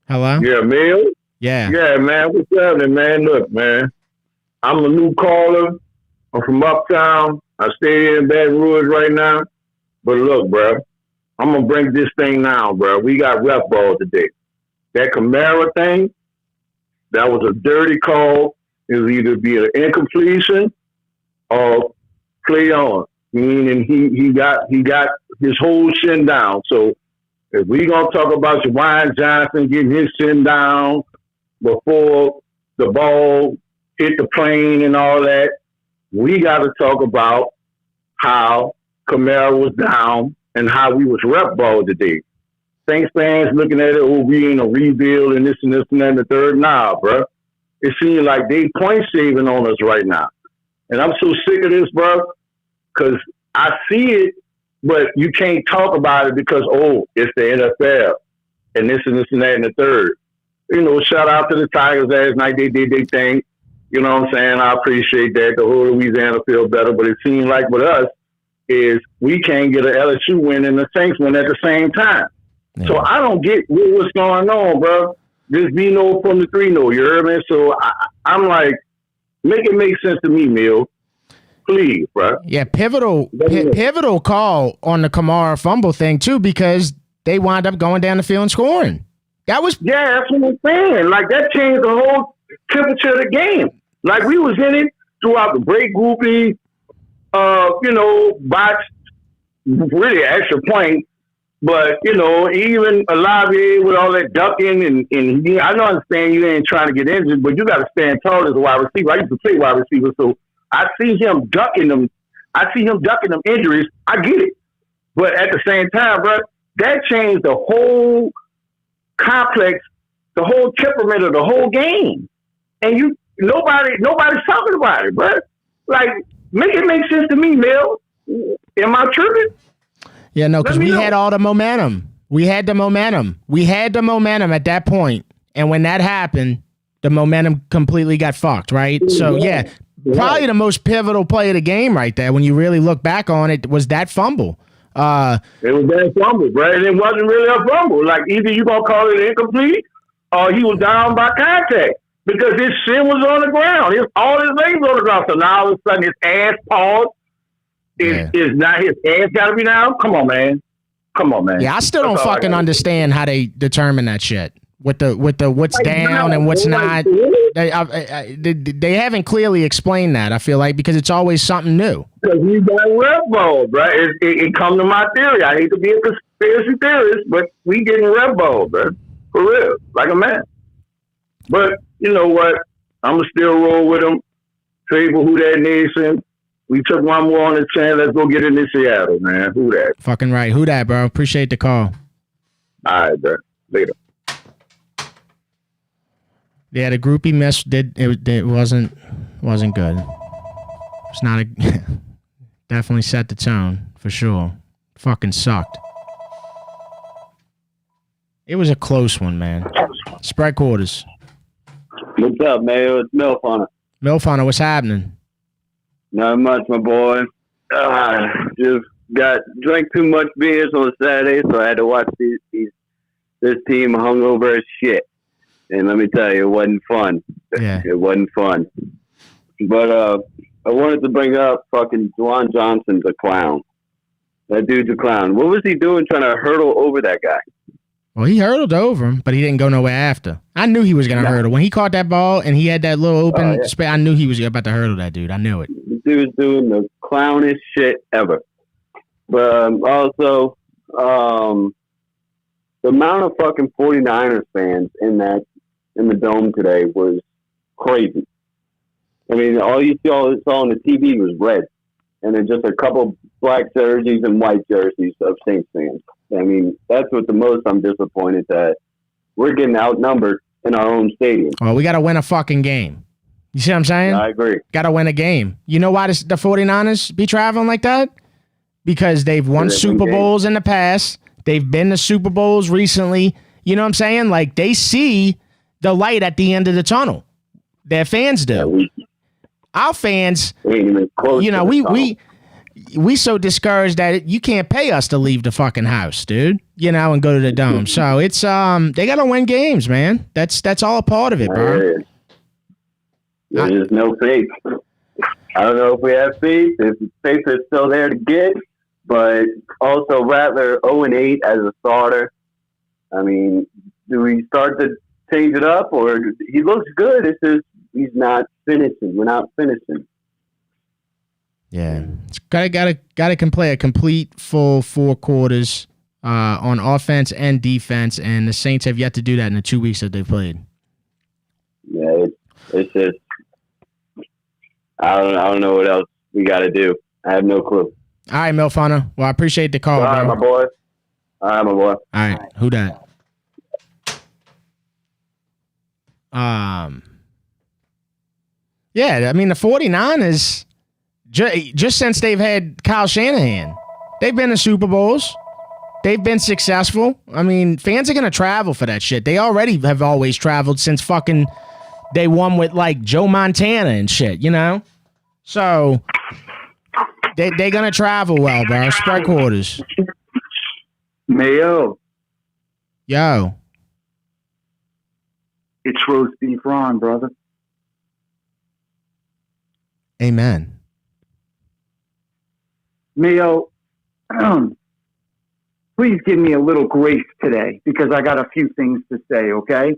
Hello? Yeah, Mel? Yeah. Yeah, man. What's happening, man? Look, man. I'm a new caller. I'm from Uptown. I stay here in Baton Rouge right now. But look, bro, I'm going to bring this thing now, bro. We got ref ball today. That Camara thing, that was a dirty call. It was either be an incompletion or play on. Meaning he got his whole shin down. So if we gonna talk about Juwan Johnson getting his shin down before the ball hit the plane and all that, we got to talk about how Camara was down and how we was rep ball today. Saints fans looking at it, oh, we ain't a rebuild and this and this and that and the third. Nah, bro. It seems like they point shaving on us right now. And I'm so sick of this, bro, because I see it, but you can't talk about it because, oh, it's the NFL and this and that and the third. You know, shout out to the Tigers last night. They did their thing. You know what I'm saying? I appreciate that. The whole Louisiana feel better. But it seems like with us is we can't get an LSU win and the Saints win at the same time. Yeah. So I don't get what's going on, bro. This B-no from the 3-no, you heard me? So I'm like, make it make sense to me, Mill. Please, bro. Yeah, pivotal call on the Kamara fumble thing, too, because they wound up going down the field and scoring. That was... Yeah, that's what I'm saying. Like, that changed the whole temperature of the game. Like, we was in it throughout the break groupie, box, really extra point. But, even Olave with all that ducking and I don't understand you ain't trying to get injured, but you got to stand tall as a wide receiver. I used to play wide receiver, so I see him ducking them. I see him ducking them injuries. I get it. But at the same time, bro, that changed the whole complex, the whole temperament of the whole game. And nobody's talking about it, bro. Like, make it make sense to me, Mel. Am I tripping? Yeah, no, because we had all the momentum. We had the momentum at that point. And when that happened, the momentum completely got fucked, right? So, yeah, probably the most pivotal play of the game right there, when you really look back on it, was that fumble. It was that fumble, bro. And it wasn't really a fumble. Like, either you going to call it incomplete or he was down by contact because his shin was on the ground. All his legs on the ground. So now all of a sudden his ass paused. Is not his ass got to be down? Come on, man. Yeah, I still don't fucking understand how they determine that shit with the what's down and what's not. They haven't clearly explained that. I feel like because it's always something new. Because we got rep ball, bro. It come to my theory. I hate to be a conspiracy theorist, but we getting rep ball, bro. For real, like a man. But you know what? I'm gonna still roll with them. Trade for Who That Nation. We took one more on the chin. Let's go get into Seattle, man. Who that? Fucking right. Who that, bro? Appreciate the call. All right, bro. Later. Yeah, the groupie mess it wasn't Wasn't good. It's not a... Definitely set the tone, for sure. Fucking sucked. It was a close one, man. Spread quarters. What's up, Mayo? It's Milf on it. Milf Hunter, what's happening? Not much, my boy. Just drank too much beers on Saturday, so I had to watch this team hungover as shit. And let me tell you, it wasn't fun. Yeah. It wasn't fun. But I wanted to bring up fucking Juwan Johnson's a clown. That dude's a clown. What was he doing trying to hurdle over that guy? Well, he hurdled over him, but he didn't go nowhere after. I knew he was going to hurdle. When he caught that ball and he had that little open space, I knew he was about to hurdle that dude. I knew it. This dude's doing the clownish shit ever. But also, the amount of fucking 49ers fans in the dome today was crazy. I mean, all you saw on the TV was red, and then just a couple black jerseys and white jerseys of Saints fans. I mean, that's what the most I'm disappointed that we're getting outnumbered in our own stadium. Well, we got to win a fucking game. You see what I'm saying? I agree. Got to win a game. You know why the 49ers be traveling like that? Because they've won Super Bowls in the past. They've been to Super Bowls recently. You know what I'm saying? Like, they see the light at the end of the tunnel. Their fans do. Our fans, you know, we so discouraged that you can't pay us to leave the fucking house, dude. You know, and go to the dome. So it's they gotta win games, man. That's all a part of it, bro. There's no faith. I don't know if we have faith. If faith is still there to get, but also Rattler 0-8 as a starter. I mean, do we start to change it up, or he looks good? It's just he's not finishing. We're not finishing. Yeah, it's gotta can play a complete full 4 quarters on offense and defense, and the Saints have yet to do that in the 2 weeks that they've played. Yeah, it's just I don't know what else we got to do. I have no clue. All right, Milfana. Well, I appreciate the call, All right, bro. my boy. All right, my boy. All right, who that? Yeah, I mean, the 49ers, just since they've had Kyle Shanahan, they've been to Super Bowls. They've been successful. I mean, fans are going to travel for that shit. They already have always traveled since fucking they won with, like, Joe Montana and shit, you know? So, they're going to travel well, bro. Spread quarters. Mayo. Yo. It's roast beef Ron, brother. Amen. Mayo, please give me a little grace today because I got a few things to say, okay?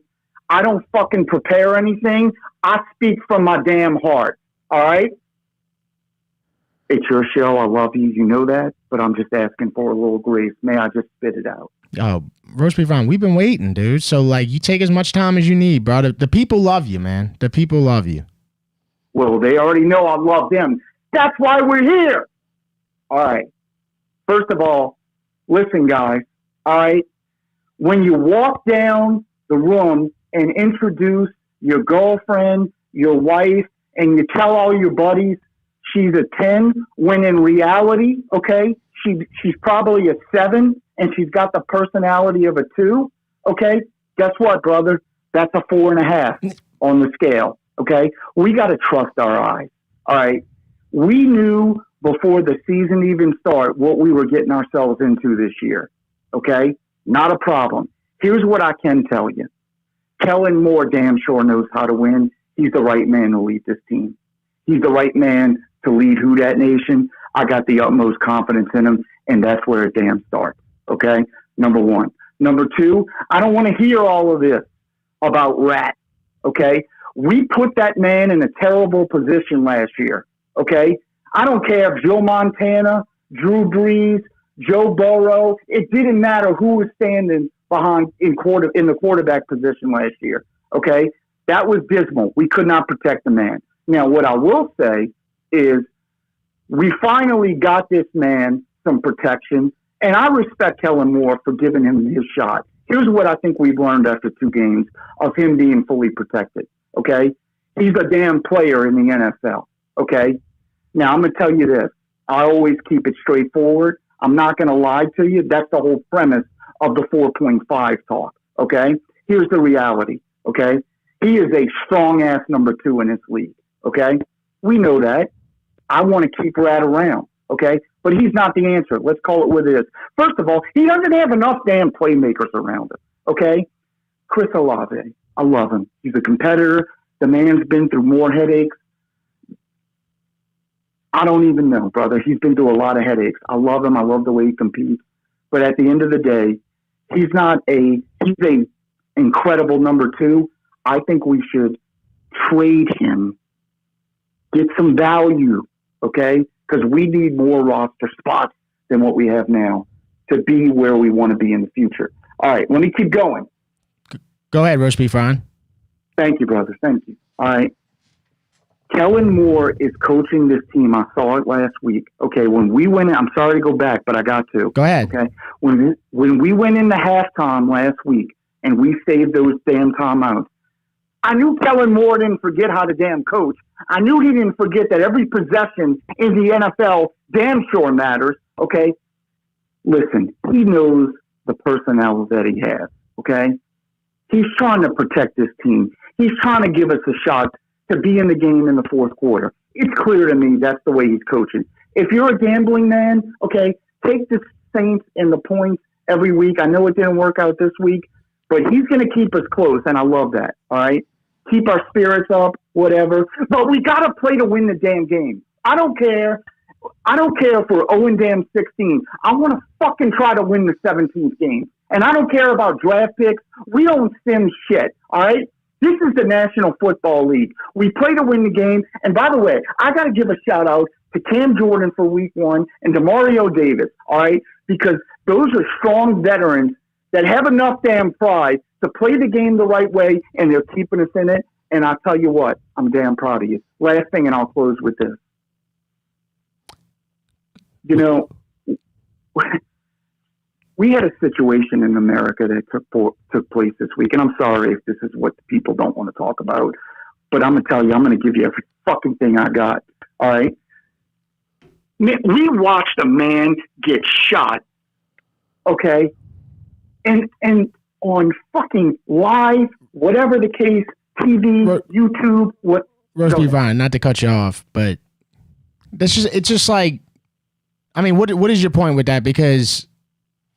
I don't fucking prepare anything. I speak from my damn heart, all right? It's your show. I love you. You know that. But I'm just asking for a little grace. May I just spit it out? Oh, Roast Beef Ron, we've been waiting, dude. So, like, you take as much time as you need, bro. The people love you, man. The people love you. Well, they already know I love them. That's why we're here. All right. First of all, listen, guys. All right. When you walk down the room and introduce your girlfriend, your wife, and you tell all your buddies she's a 10, when in reality, okay, she's probably a 7, and she's got the personality of a 2, okay? Guess what, brother? That's a 4.5 on the scale. Okay, we got to trust our eyes. All right, we knew before the season even started what we were getting ourselves into this year. Okay, not a problem. Here's what I can tell you: Kellen Moore damn sure knows how to win. He's the right man to lead this team. He's the right man to lead Who Dat Nation. I got the utmost confidence in him, and that's where it damn starts. Okay, number one. Number two, I don't want to hear all of this about Rat. Okay. We put that man in a terrible position last year, okay? I don't care if Joe Montana, Drew Brees, Joe Burrow, it didn't matter who was standing behind in the quarterback position last year, okay? That was dismal. We could not protect the man. Now, what I will say is we finally got this man some protection, and I respect Kellen Moore for giving him his shot. Here's what I think we've learned after 2 games of him being fully protected. Okay, He's a damn player in the NFL. Okay. Now I'm going to tell you this. I always keep it straightforward. I'm not going to lie to you. That's the whole premise of the 4.5 talk. Okay. Here's the reality. Okay. He is a strong ass number 2 in this league. Okay. We know that. I want to keep Rat around. Okay. But he's not the answer. Let's call it what it is. First of all, he doesn't have enough damn playmakers around him. Okay. Chris Olave. I love him. He's a competitor. The man's been through more headaches. I don't even know, brother. He's been through a lot of headaches. I love him. I love the way he competes. But at the end of the day, he's a incredible number 2. I think we should trade him, get some value, okay? Because we need more roster spots than what we have now to be where we want to be in the future. All right, let me keep going. Go ahead, Roast Beef Ron. Thank you, brother. Thank you. All right. Kellen Moore is coaching this team. I saw it last week. Okay, when we went in, I'm sorry to go back, but I got to. Go ahead. Okay, when we went into halftime last week and we saved those damn timeouts, I knew Kellen Moore didn't forget how to damn coach. I knew he didn't forget that every possession in the NFL damn sure matters. Okay, listen, he knows the personnel that he has. Okay, he's trying to protect this team. He's trying to give us a shot to be in the game in the fourth quarter. It's clear to me that's the way he's coaching. If you're a gambling man, okay, take the Saints and the points every week. I know it didn't work out this week, but he's going to keep us close, and I love that, all right? Keep our spirits up, whatever. But we got to play to win the damn game. I don't care. I don't care if we're 0-16. I want to fucking try to win the 17th game. And I don't care about draft picks. We don't sim shit, all right? This is the National Football League. We play to win the game. And by the way, I got to give a shout out to Cam Jordan for week 1 and to Mario Davis, all right? Because those are strong veterans that have enough damn pride to play the game the right way, and they're keeping us in it. And I'll tell you what, I'm damn proud of you. Last thing, and I'll close with this. You know, we had a situation in America that took place this week, and I'm sorry if this is what the people don't want to talk about, but I'm going to tell you, I'm going to give you every fucking thing I got, all right? We watched a man get shot, okay? And on fucking live, whatever the case, TV, YouTube, what? Roast Beef Ron, not to cut you off, but it's just like, I mean, what is your point with that? Because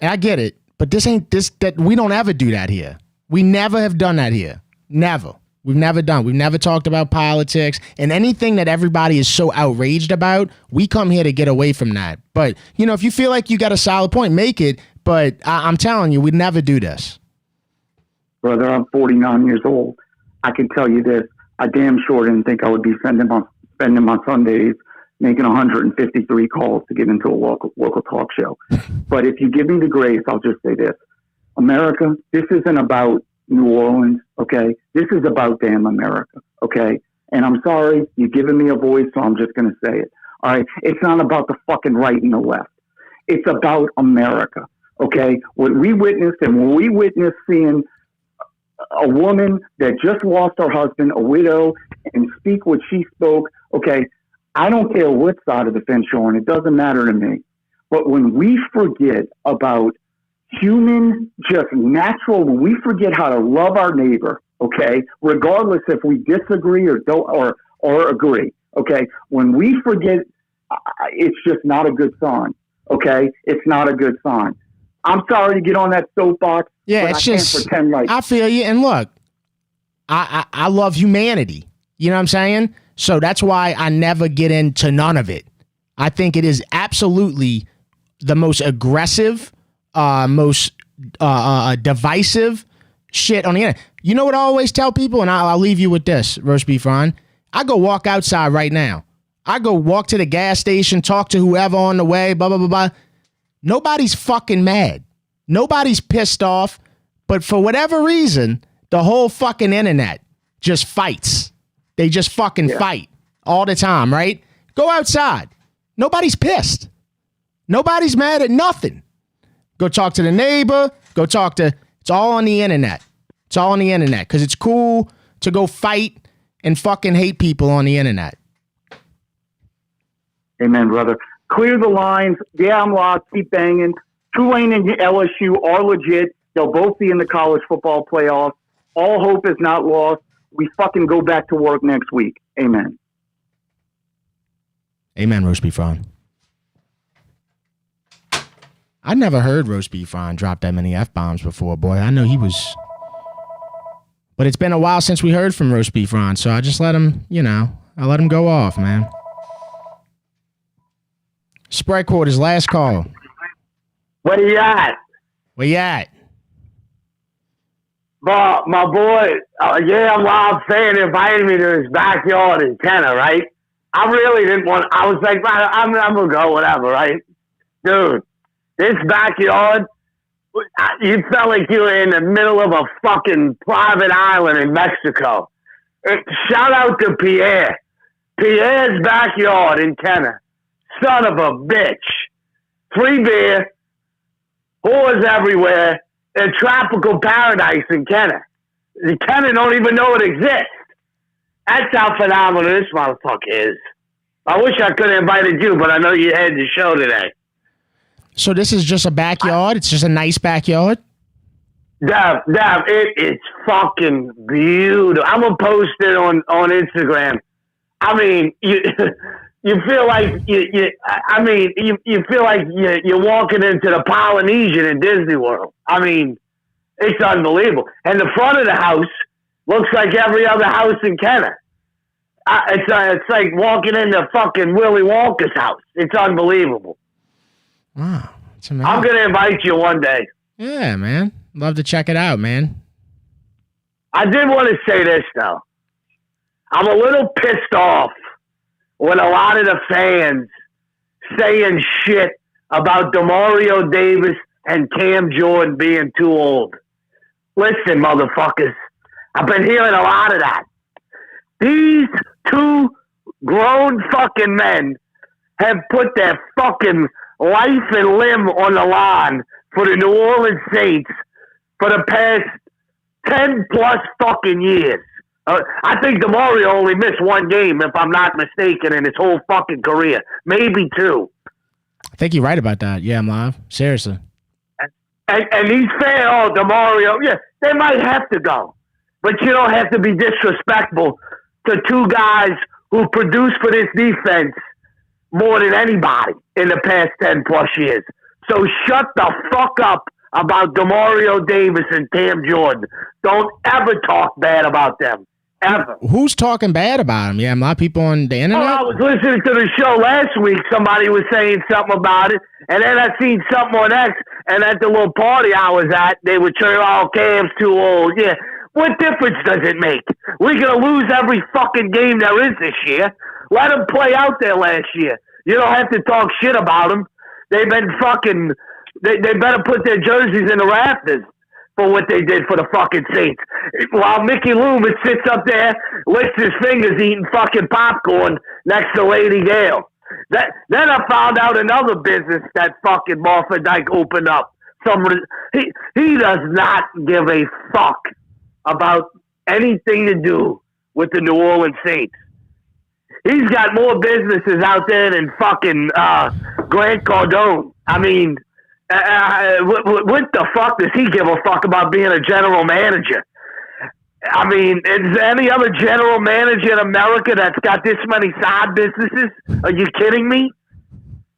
and I get it, but that we don't ever do that here. We never have done that here. Never. We've never talked about politics and anything that everybody is so outraged about. We come here to get away from that. But, you know, if you feel like you got a solid point, make it. But I'm telling you, we'd never do this. Brother, I'm 49 years old. I can tell you this. I damn sure didn't think I would be spending my Sundays making 153 calls to get into a local talk show. But if you give me the grace, I'll just say this. America, this isn't about New Orleans, okay? This is about damn America, okay? And I'm sorry, you've given me a voice, so I'm just going to say it, all right? It's not about the fucking right and the left. It's about America, okay? What we witnessed, and when we witnessed seeing a woman that just lost her husband, a widow, and speak what she spoke, okay, I don't care what side of the fence you're on. It doesn't matter to me. But when we forget about human, just natural, when we forget how to love our neighbor, okay, regardless if we disagree or don't or agree, okay, when we forget, it's just not a good sign, okay? It's not a good sign. I'm sorry to get on that soapbox. Yeah, but it's I just, can't pretend like I feel you. And look, I love humanity. You know what I'm saying? So that's why I never get into none of it. I think it is absolutely the most aggressive, most divisive shit on the internet. You know what I always tell people? And I'll leave you with this, Roast Beef Ron. I go walk outside right now. I go walk to the gas station, talk to whoever on the way, blah, blah, blah, blah. Nobody's fucking mad. Nobody's pissed off. But for whatever reason, the whole fucking internet just fights. They just fucking fight all the time, right? Go outside. Nobody's pissed. Nobody's mad at nothing. Go talk to the neighbor. It's all on the internet. It's all on the internet because it's cool to go fight and fucking hate people on the internet. Amen, brother. Clear the lines. Yeah, I'm locked. Keep banging. Tulane and LSU are legit. They'll both be in the college football playoff. All hope is not lost. We fucking go back to work next week. Amen. Amen, Roast Beef Ron. I never heard Roast Beef Ron drop that many F-bombs before, boy. I know he was... But it's been a while since we heard from Roast Beef Ron, so I just let him, I let him go off, man. Spread Quarters, last call. Where you at? Where you at? My boy, I'm Live fan invited me to his backyard in Kenner, right? I really didn't want, I was like, I'm going to go, whatever, right? Dude, this backyard, you felt like you were in the middle of a fucking private island in Mexico. Shout out to Pierre. Pierre's backyard in Kenner. Son of a bitch. Free beer, whores everywhere, and tropical paradise in Kenner. Kenner don't even know it exists. That's how phenomenal this motherfucker is. I wish I could have invited you, but I know you had the show today. So this is just a backyard? It's just a nice backyard? Dav, it is fucking beautiful. I'm going to post it on Instagram. I mean, you feel like you feel like you're walking into the Polynesian in Disney World. I mean, it's unbelievable. And the front of the house looks like every other house in Kenner. It's like walking into fucking Willy Wonka's house. It's unbelievable. Wow, that's amazing. I'm gonna invite you one day. Yeah, man. Love to check it out, man. I did want to say this though. I'm a little pissed off when a lot of the fans saying shit about DeMario Davis and Cam Jordan being too old. Listen, motherfuckers, I've been hearing a lot of that. These two grown fucking men have put their fucking life and limb on the line for the New Orleans Saints for the past 10 plus fucking years. I think DeMario only missed one game, if I'm not mistaken, in his whole fucking career. Maybe two. I think you're right about that. Yeah, I'm live. Seriously. And these fans, DeMario, yeah, they might have to go. But you don't have to be disrespectful to two guys who produced for this defense more than anybody in the past 10 plus years. So shut the fuck up about DeMario Davis and Cam Jordan. Don't ever talk bad about them. Ever. Who's talking bad about him? Yeah, a lot of people on the internet. I was listening to the show last week. Somebody was saying something about it. And then I seen something on X. And at the little party I was at, they were saying, oh, Cam's too old. Yeah. What difference does it make? We're going to lose every fucking game there is this year. Let them play out there last year. You don't have to talk shit about them. They've been fucking... They better put their jerseys in the rafters for what they did for the fucking Saints. While Mickey Loomis sits up there, licks his fingers eating fucking popcorn next to Lady Gale. Then I found out another business that fucking Martha Dyke opened up. He does not give a fuck about anything to do with the New Orleans Saints. He's got more businesses out there than fucking Grant Cardone. I mean, what the fuck does he give a fuck about being a general manager? I mean, is there any other general manager in America that's got this many side businesses? Are you kidding me?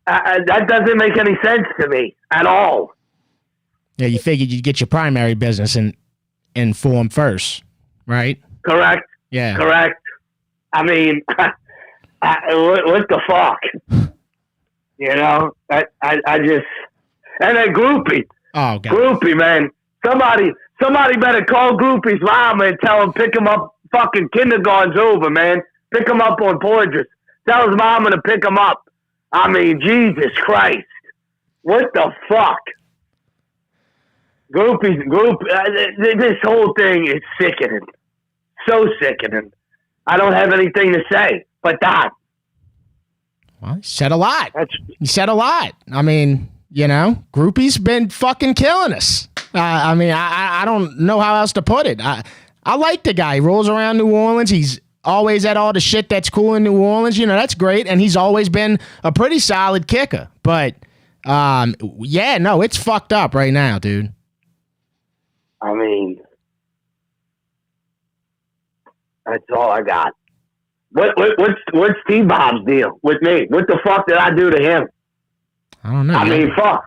That doesn't make any sense to me at all. Yeah, you figured you'd get your primary business in form first, right? Correct. Yeah. Correct. I mean, what the fuck? You know, I just... And then Groupie. Oh, God. Groupie, man. Somebody better call Groupie's mama and tell him pick him up. Fucking kindergarten's over, man. Pick him up on Poydras. Tell his mama to pick him up. I mean, Jesus Christ. What the fuck? This whole thing is sickening. So sickening. I don't have anything to say but that. Well, he said a lot. He said a lot. I mean... You know, Groupie's been fucking killing us. I mean, I don't know how else to put it. I like the guy. He rolls around New Orleans. He's always at all the shit that's cool in New Orleans. You know, that's great. And he's always been a pretty solid kicker. But, yeah, no, it's fucked up right now, dude. I mean, that's all I got. What's T-Bob's deal with me? What the fuck did I do to him? I don't know. I mean, fuck.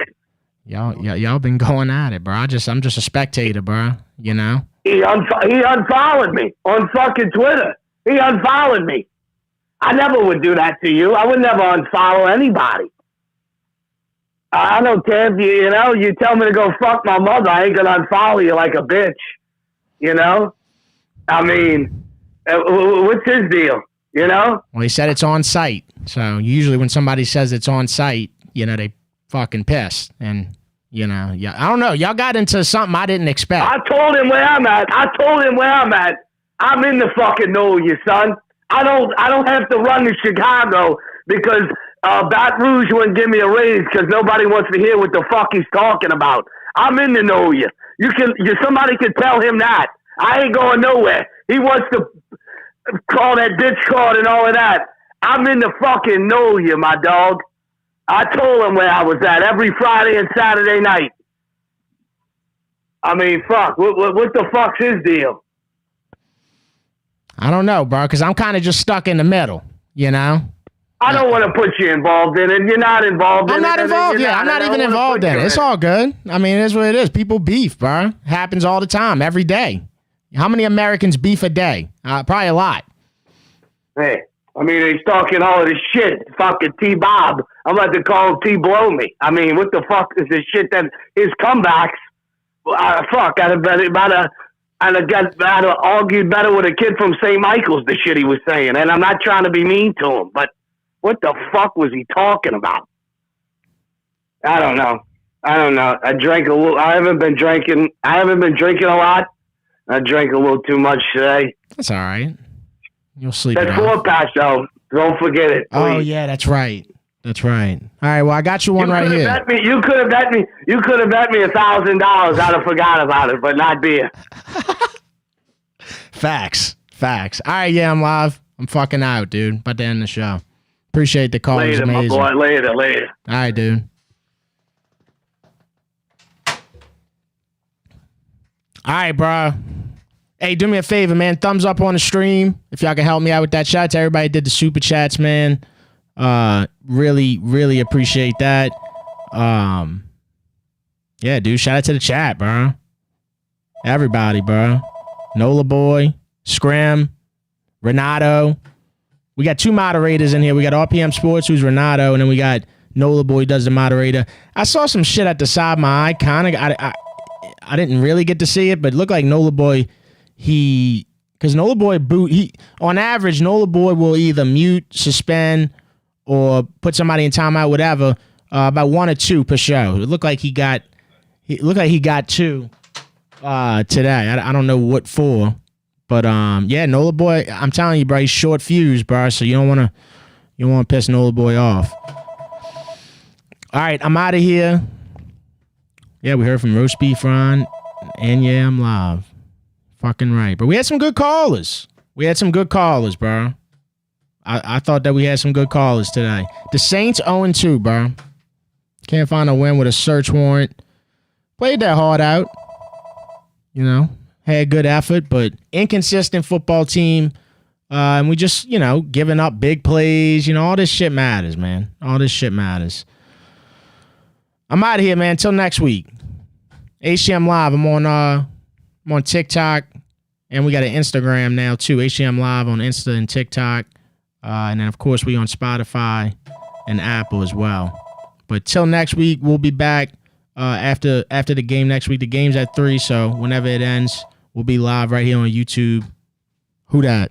Y'all been going at it, bro. I'm just a spectator, bro. You know. He unfollowed me on fucking Twitter. He unfollowed me. I never would do that to you. I would never unfollow anybody. I don't care if you tell me to go fuck my mother. I ain't gonna unfollow you like a bitch. You know. I mean, what's his deal? You know? Well, he said it's on site. So usually when somebody says it's on site, you know, they fucking pissed. And, you know, yeah, I don't know. Y'all got into something I didn't expect. I told him where I'm at. I'm in the fucking know, you son. I don't have to run to Chicago because Baton Rouge wouldn't give me a raise because nobody wants to hear what the fuck he's talking about. I'm in the know you. Somebody can tell him that. I ain't going nowhere. He wants to call that bitch card and all of that. I'm in the fucking know you, my dog. I told him where I was at every Friday and Saturday night. I mean, fuck. What the fuck's his deal? I don't know, bro, because I'm kind of just stuck in the middle, you know? I don't want to put you involved in it. You're not involved in it. I'm not involved. Yeah, I'm not even involved in it. It's all good. I mean, it is what it is. People beef, bro. Happens all the time, every day. How many Americans beef a day? Probably a lot. Hey, I mean, he's talking all of this shit. Fucking T-Bob. I'm about to call him T-Blow me. I mean, what the fuck is this shit that his comebacks? Fuck, I'd have argued better with a kid from St. Michael's, the shit he was saying. And I'm not trying to be mean to him, but what the fuck was he talking about? I don't know. I drank a little. I haven't been drinking a lot. I drank a little too much today. That's all right. You'll sleep. That's 4-pack, though. Don't forget it. Please. Oh yeah, that's right. All right. Well, I got you one right here. You could have bet me. You could have bet me $1,000. I'd have forgot about it, but not beer. Facts. All right. Yeah, I'm live. I'm fucking out, dude. About to end the show. Appreciate the call. Later, my boy. Later. All right, dude. All right, bro. Hey, do me a favor, man. Thumbs up on the stream if y'all can help me out with that. Shout out to everybody who did the super chats, man. Really appreciate that. Yeah, dude. Shout out to the chat, bro. Everybody, bro. Nola Boy, Scram, Renato. We got 2 moderators in here. We got RPM Sports, who's Renato, and then we got Nola Boy does the moderator. I saw some shit at the side of my eye. Kind of. I didn't really get to see it, but it looked like Nola Boy. Because Nola Boy on average, Nola Boy will either mute, suspend, or put somebody in timeout, whatever. About 1 or 2 per show. It looked like he got 2 today. I don't know what for, but yeah, Nola Boy. I'm telling you, bro, he's short fuse, bro. So you don't want to piss Nola Boy off. All right, I'm out of here. Yeah, we heard from Roast Beef Ron, and yeah, I'm live. Fucking right. But we had some good callers. Bro. I thought that we had some good callers today. The Saints 0-2, bro. Can't find a win with a search warrant. Played that hard out. You know, had good effort, but inconsistent football team. And we just, giving up big plays. All this shit matters, man. All this shit matters. I'm out of here, man. Until next week. HCM Live. I'm on TikTok, and we got an Instagram now too. HCM Live on Insta and TikTok, and then of course we on Spotify and Apple as well. But till next week, we'll be back after the game next week. The game's at 3, so whenever it ends, we'll be live right here on YouTube. Who dat?